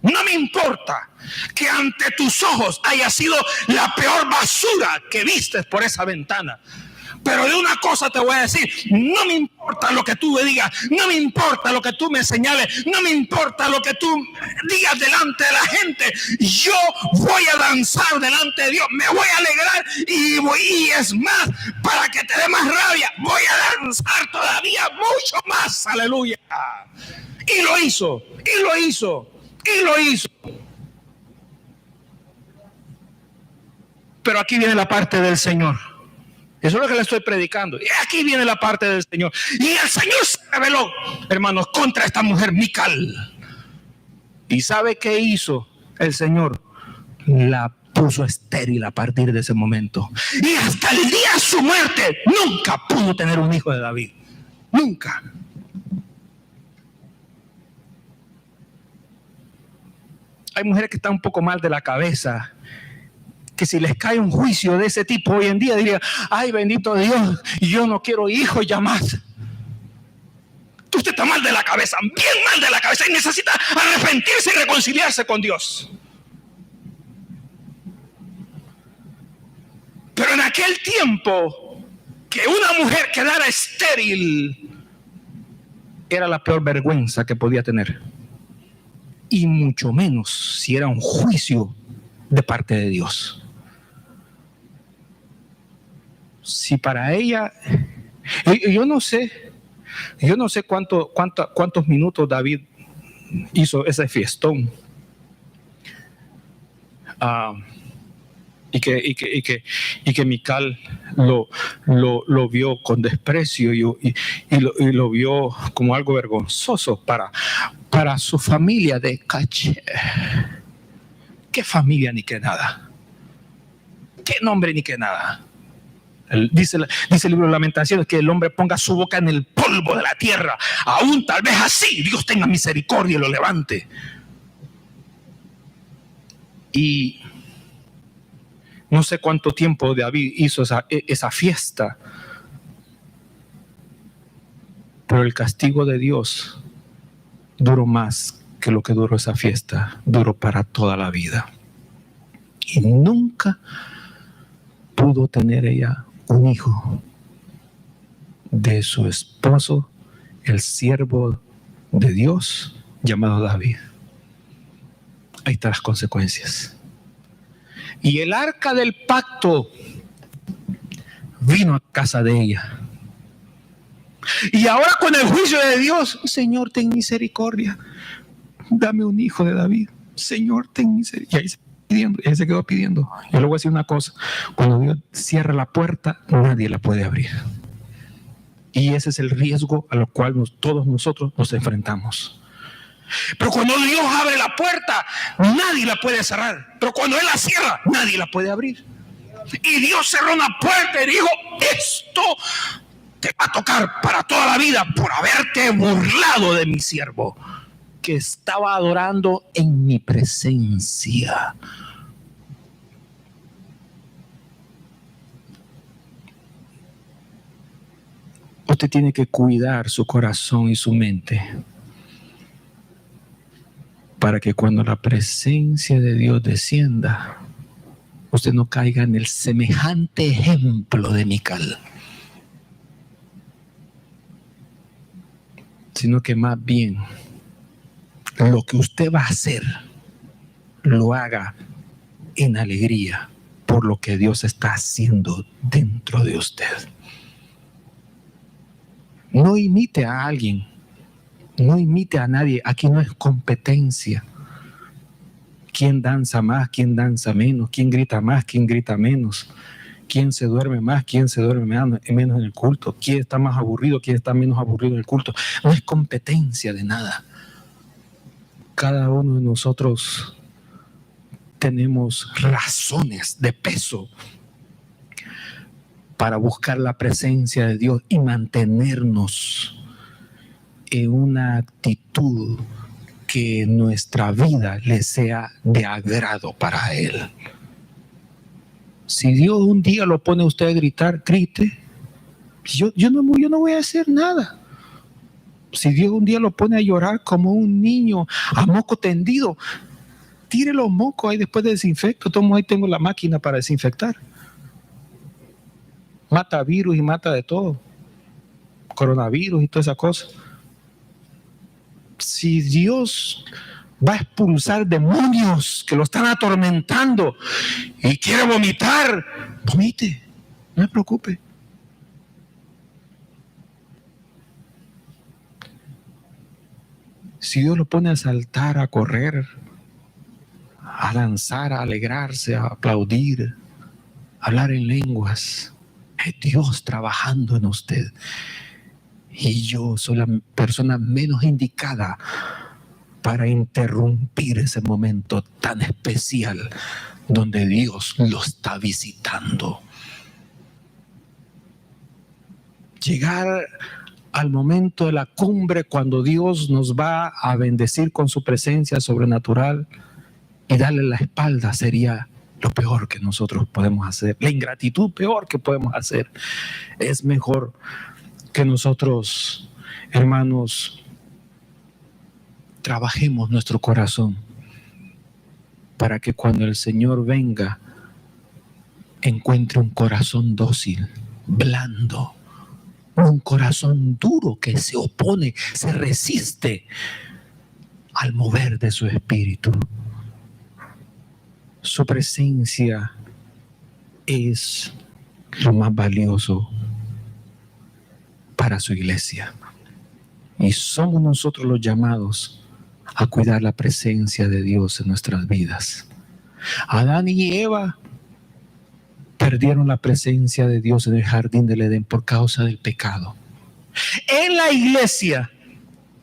no me importa que ante tus ojos haya sido la peor basura que vistes por esa ventana. Pero de una cosa te voy a decir: no me importa lo que tú me digas, no me importa lo que tú me señales, no me importa lo que tú digas delante de la gente. Yo voy a danzar delante de Dios, me voy a alegrar y es más, para que te dé más rabia, voy a danzar todavía mucho más. Aleluya. Y lo hizo, y lo hizo, y lo hizo. Pero aquí viene la parte del Señor. Eso es lo que le estoy predicando. Y aquí viene la parte del Señor. Y el Señor se rebeló, hermanos, contra esta mujer Mical. ¿Y sabe qué hizo el Señor? La puso estéril a partir de ese momento. Y hasta el día de su muerte nunca pudo tener un hijo de David. Nunca. Hay mujeres que están un poco mal de la cabeza, que si les cae un juicio de ese tipo hoy en día diría: ay, bendito Dios, yo no quiero hijos ya más. Usted está mal de la cabeza, bien mal de la cabeza, y necesita arrepentirse y reconciliarse con Dios. Pero en aquel tiempo, que una mujer quedara estéril era la peor vergüenza que podía tener, y mucho menos si era un juicio de parte de Dios. Si para ella, yo no sé cuántos minutos David hizo ese fiestón, y que Mical lo vio con desprecio y lo vio como algo vergonzoso para su familia de caché. ¿Qué familia ni qué nada? ¿Qué nombre ni qué nada? Dice el libro de Lamentaciones que el hombre ponga su boca en el polvo de la tierra. Aún tal vez así Dios tenga misericordia y lo levante. Y no sé cuánto tiempo David hizo esa fiesta, pero el castigo de Dios duró más que lo que duró esa fiesta. Duró para toda la vida. Y nunca pudo tener ella un hijo de su esposo, el siervo de Dios llamado David. Ahí están las consecuencias. Y el arca del pacto vino a casa de ella. Y ahora con el juicio de Dios: Señor, ten misericordia, dame un hijo de David. Señor, ten misericordia. Y ahí se quedó pidiendo. Yo le voy a decir una cosa: cuando Dios cierra la puerta, nadie la puede abrir. Y ese es el riesgo a lo cual todos nosotros nos enfrentamos. Pero cuando Dios abre la puerta, nadie la puede cerrar. Pero cuando Él la cierra, nadie la puede abrir. Y Dios cerró una puerta y dijo: esto te va a tocar para toda la vida por haberte burlado de mi siervo, que estaba adorando en mi presencia. Usted tiene que cuidar su corazón y su mente para que cuando la presencia de Dios descienda, usted no caiga en el semejante ejemplo de Mical, sino que más bien lo que usted va a hacer lo haga en alegría por lo que Dios está haciendo dentro de usted. No imite a alguien, no imite a nadie. Aquí no es competencia. ¿Quién danza más? ¿Quién danza menos? ¿Quién grita más? ¿Quién grita menos? ¿Quién se duerme más? ¿Quién se duerme menos en el culto? ¿Quién está más aburrido? ¿Quién está menos aburrido en el culto? No es competencia de nada. Cada uno de nosotros tenemos razones de peso para buscar la presencia de Dios y mantenernos en una actitud que nuestra vida le sea de agrado para Él. Si Dios un día lo pone a usted a gritar, grite. Yo no voy a hacer nada. Si Dios un día lo pone a llorar como un niño a moco tendido, tire los mocos ahí después de desinfecto. Tomo ahí, tengo la máquina para desinfectar. Mata virus y mata de todo. Coronavirus y toda esa cosa. Si Dios va a expulsar demonios que lo están atormentando y quiere vomitar, vomite, no se preocupe. Si Dios lo pone a saltar, a correr, a danzar, a alegrarse, a aplaudir, a hablar en lenguas, es Dios trabajando en usted. Y yo soy la persona menos indicada para interrumpir ese momento tan especial donde Dios lo está visitando. Llegar al momento de la cumbre cuando Dios nos va a bendecir con su presencia sobrenatural y darle la espalda sería lo peor que nosotros podemos hacer. La ingratitud peor que podemos hacer. Es mejor que nosotros, hermanos, trabajemos nuestro corazón para que cuando el Señor venga encuentre un corazón dócil, blando, un corazón duro que se opone, se resiste al mover de su espíritu. Su presencia es lo más valioso para su iglesia. Y somos nosotros los llamados a cuidar la presencia de Dios en nuestras vidas. Adán y Eva perdieron la presencia de Dios en el jardín del Edén por causa del pecado. En la iglesia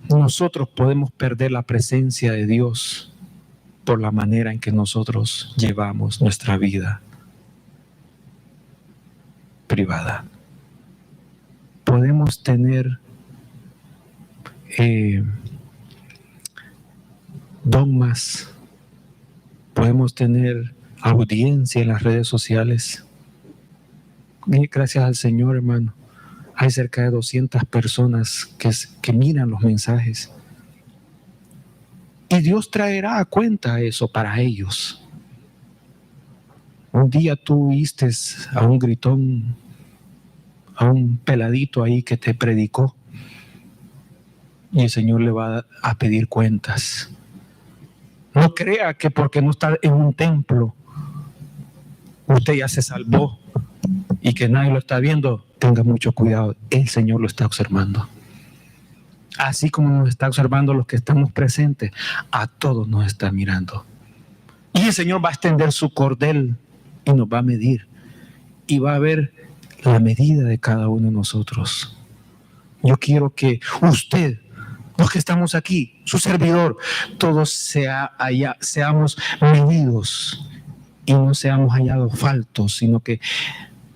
nosotros podemos perder la presencia de Dios por la manera en que nosotros llevamos nuestra vida privada. Podemos tener dogmas, podemos tener audiencia en las redes sociales. Y gracias al Señor, hermano, hay cerca de 200 personas que miran los mensajes. Y Dios traerá a cuenta eso para ellos. Un día tú viste a un gritón, a un peladito ahí que te predicó, y el Señor le va a pedir cuentas. No crea que porque no está en un templo usted ya se salvó y que nadie lo está viendo. Tenga mucho cuidado, el Señor lo está observando. Así como nos está observando los que estamos presentes, a todos nos está mirando. Y el Señor va a extender su cordel y nos va a medir. Y va a ver la medida de cada uno de nosotros. Yo quiero que usted, los que estamos aquí, su servidor, todos seamos medidos y no seamos hallados faltos, sino que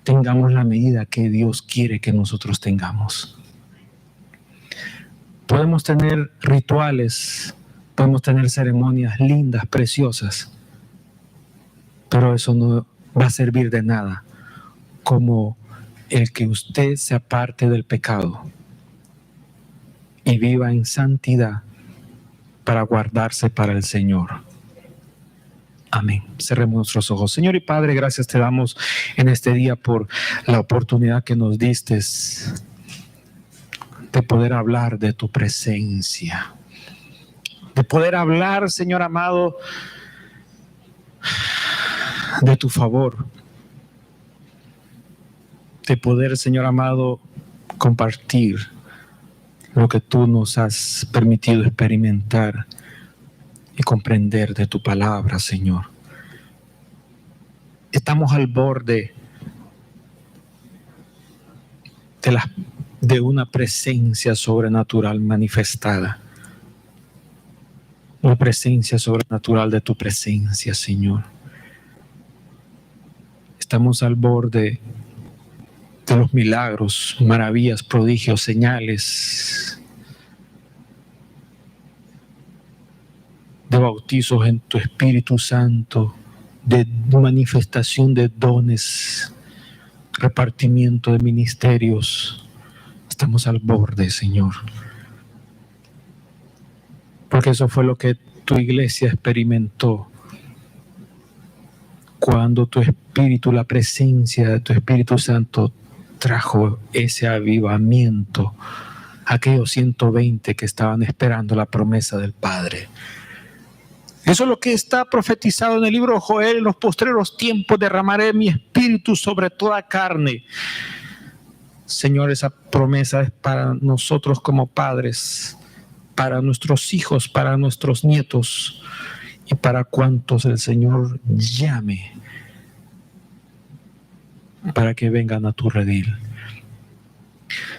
tengamos la medida que Dios quiere que nosotros tengamos. Podemos tener rituales, podemos tener ceremonias lindas, preciosas, pero eso no va a servir de nada como el que usted se aparte del pecado y viva en santidad para guardarse para el Señor. Amén. Cerremos nuestros ojos. Señor y Padre, gracias te damos en este día por la oportunidad que nos diste de poder hablar de tu presencia, de poder hablar, Señor amado, de tu favor, de poder, Señor amado, compartir lo que tú nos has permitido experimentar y comprender de tu palabra, Señor. Estamos al borde de una presencia sobrenatural manifestada. La presencia sobrenatural de tu presencia, Señor. Estamos al borde de los milagros, maravillas, prodigios, señales, de bautizos en tu Espíritu Santo, de manifestación de dones repartimiento de ministerios. Estamos al borde, Señor. Porque eso fue lo que tu iglesia experimentó cuando tu Espíritu, la presencia de tu Espíritu Santo trajo ese avivamiento a aquellos 120 que estaban esperando la promesa del Padre. Eso es lo que está profetizado en el libro de Joel: en los postreros tiempos derramaré mi espíritu sobre toda carne. Señor, esa promesa es para nosotros como padres, para nuestros hijos, para nuestros nietos y para cuantos el Señor llame para que vengan a tu redil.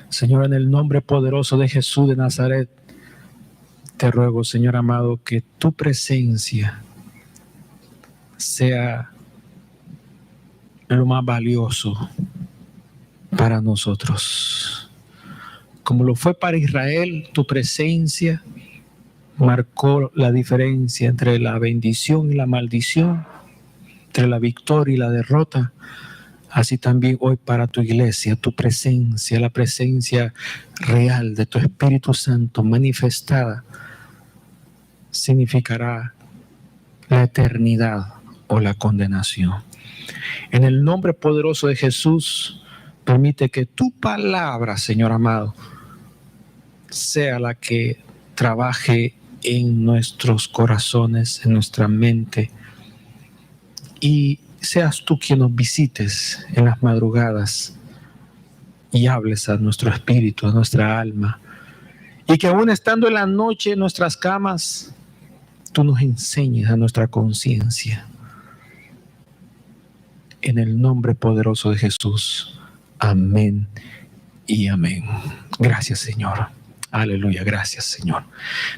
Señor, en el nombre poderoso de Jesús de Nazaret, te ruego, Señor amado, que tu presencia sea lo más valioso para nosotros. Como lo fue para Israel, tu presencia marcó la diferencia entre la bendición y la maldición, entre la victoria y la derrota. Así también hoy para tu iglesia, tu presencia, la presencia real de tu Espíritu Santo manifestada, significará la eternidad o la condenación. En el nombre poderoso de Jesús, permite que tu palabra, Señor amado, sea la que trabaje en nuestros corazones, en nuestra mente, y seas tú quien nos visites en las madrugadas y hables a nuestro espíritu, a nuestra alma, y que aún estando en la noche en nuestras camas, tú nos enseñes a nuestra conciencia. En el nombre poderoso de Jesús. Amén y amén. Gracias, Señor. Aleluya, gracias, Señor.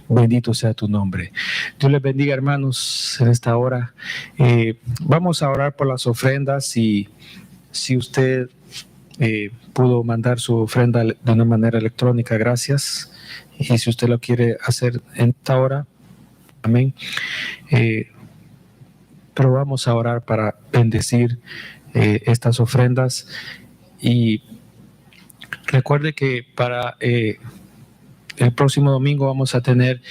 Bendito sea tu nombre. Dios les bendiga, hermanos, en esta hora. Vamos a orar por las ofrendas, y si usted pudo mandar su ofrenda de una manera electrónica, gracias. Y si usted lo quiere hacer en esta hora, amén. Pero vamos a orar para bendecir estas ofrendas. Y recuerde que para el próximo domingo vamos a tener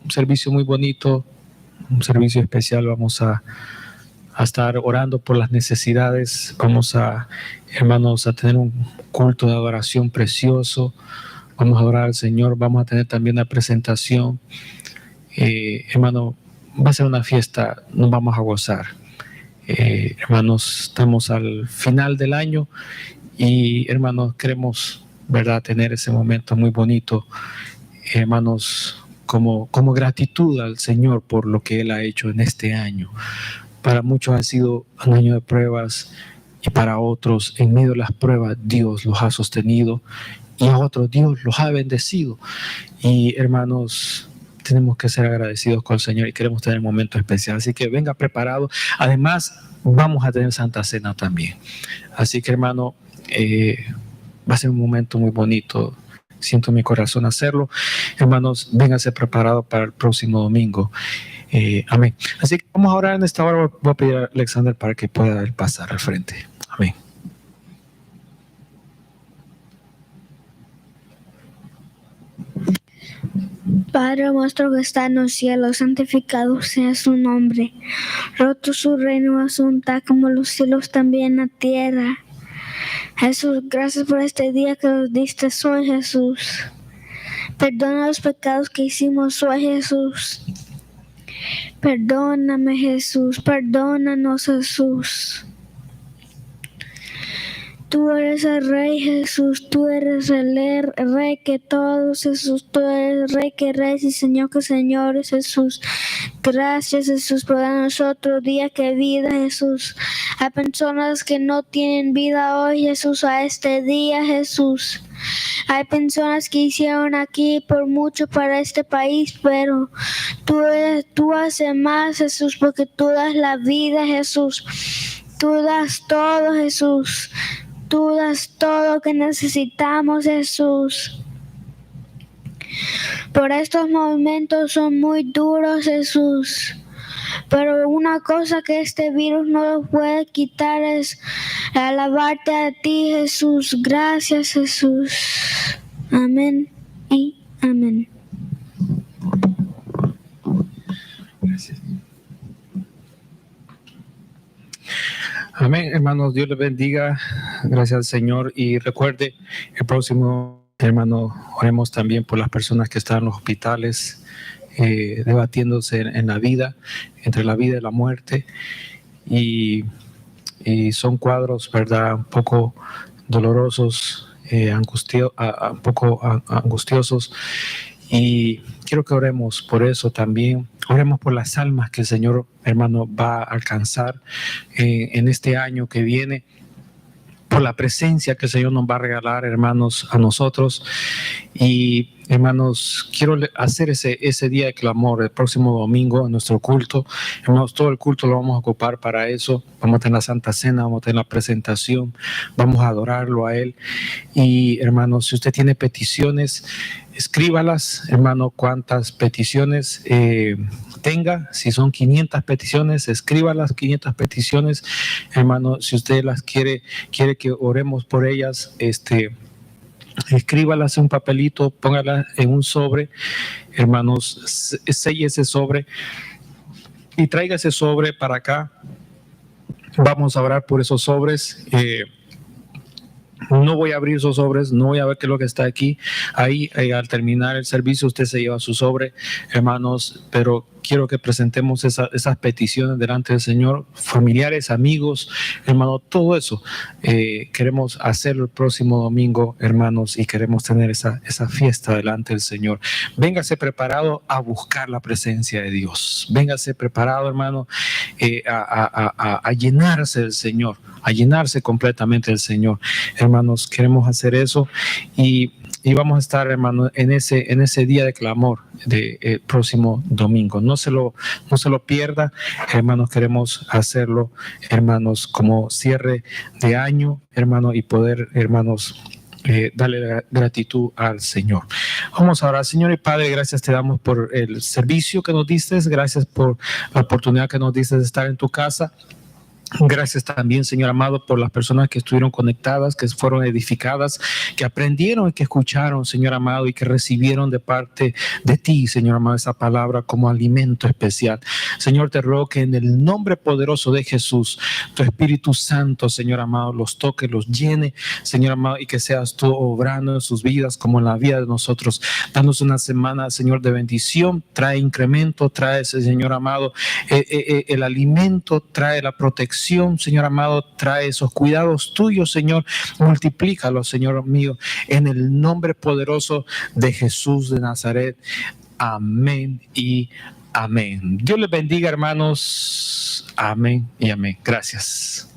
un servicio muy bonito, un servicio especial. Vamos a estar orando por las necesidades. Vamos a, hermanos, a tener un culto de adoración precioso. Vamos a adorar al Señor. Vamos a tener también la presentación. Hermano, va a ser una fiesta, nos vamos a gozar. Hermanos, estamos al final del año y, hermanos, queremos, ¿verdad?, tener ese momento muy bonito, hermanos, como gratitud al Señor por lo que Él ha hecho en este año. Para muchos ha sido un año de pruebas, y para otros, en medio de las pruebas, Dios los ha sostenido, y a otros Dios los ha bendecido. Y, hermanos, tenemos que ser agradecidos con el Señor y queremos tener un momento especial. Así que venga preparado. Además, vamos a tener Santa Cena también. Así que, hermano, va a ser un momento muy bonito. Siento en mi corazón hacerlo. Hermanos, vénganse preparados para el próximo domingo. Amén. Así que vamos a orar en esta hora. Voy a pedir a Alexander para que pueda pasar al frente. Amén. Padre nuestro que está en los cielos, santificado sea su nombre. Roto su reino asunta como los cielos también la tierra. Jesús, gracias por este día que nos diste hoy, Jesús. Perdona los pecados que hicimos hoy, Jesús. Perdóname, Jesús. Perdónanos, Jesús. Tú eres el Rey, Jesús. Tú eres el Rey que todos, Jesús. Tú eres Rey que Reyes y Señor que Señores, Jesús. Gracias, Jesús, por darnos otro día que vida, Jesús. Hay personas que no tienen vida hoy, Jesús, a este día, Jesús. Hay personas que hicieron aquí por mucho para este país, pero tú haces más, Jesús, porque tú das la vida, Jesús. Tú das todo, Jesús. Tú das todo lo que necesitamos, Jesús. Por estos momentos son muy duros, Jesús. pero una cosa que este virus no lo puede quitar es alabarte a ti, Jesús. Gracias, Jesús. Amén y amén. Gracias. Amén, hermanos. Dios les bendiga. Gracias al Señor. Y recuerde, el próximo, hermano, oremos también por las personas que están en los hospitales, debatiéndose en la vida, entre la vida y la muerte. Y son cuadros, ¿verdad?, un poco dolorosos, un poco angustiosos. Y quiero que oremos por eso también. Oremos por las almas que el Señor, hermano, va a alcanzar en este año que viene, por la presencia que el Señor nos va a regalar, hermanos, a nosotros. Y, hermanos, quiero hacer ese día de clamor el próximo domingo en nuestro culto. Hermanos, todo el culto lo vamos a ocupar para eso. Vamos a tener la Santa Cena, vamos a tener la presentación, vamos a adorarlo a Él. Y, hermanos, si usted tiene peticiones, escríbalas, hermano, cuántas peticiones tenga. Si son 500 peticiones, escríbalas, 500 peticiones, hermano. Si usted las quiere que oremos por ellas, escríbalas en un papelito, póngalas en un sobre, hermanos, selle ese sobre y traiga ese sobre para acá. Vamos a orar por esos sobres. No voy a abrir esos sobres, no voy a ver qué es lo que está aquí. Ahí, al terminar el servicio, usted se lleva su sobre, hermanos, pero quiero que presentemos esas peticiones delante del Señor, familiares, amigos, hermano, todo eso. Queremos hacerlo el próximo domingo, hermanos, y queremos tener esa fiesta delante del Señor. Véngase preparado a buscar la presencia de Dios. Véngase preparado, hermano, a llenarse del Señor, a llenarse completamente del Señor. Hermanos, queremos hacer eso y vamos a estar, hermano, en ese día de clamor del próximo domingo. No se lo pierda, hermanos. Queremos hacerlo, hermanos, como cierre de año, hermano, y poder, hermanos, darle gratitud al Señor. Vamos a orar. Señor y Padre, gracias te damos por el servicio que nos diste, gracias por la oportunidad que nos diste de estar en tu casa. Gracias también, Señor amado, por las personas que estuvieron conectadas, que fueron edificadas, que aprendieron y que escucharon, Señor amado, y que recibieron de parte de ti, Señor amado, esa palabra como alimento especial. Señor, te ruego que en el nombre poderoso de Jesús, tu Espíritu Santo, Señor amado, los toque, los llene, Señor amado, y que seas tú obrando en sus vidas como en la vida de nosotros. Danos una semana, Señor, de bendición. Trae incremento, trae, Señor amado, el alimento, trae la protección, Señor amado, trae esos cuidados tuyos, Señor, multiplícalos, Señor mío, en el nombre poderoso de Jesús de Nazaret. Amén y amén. Dios les bendiga, hermanos. Amén y amén. Gracias.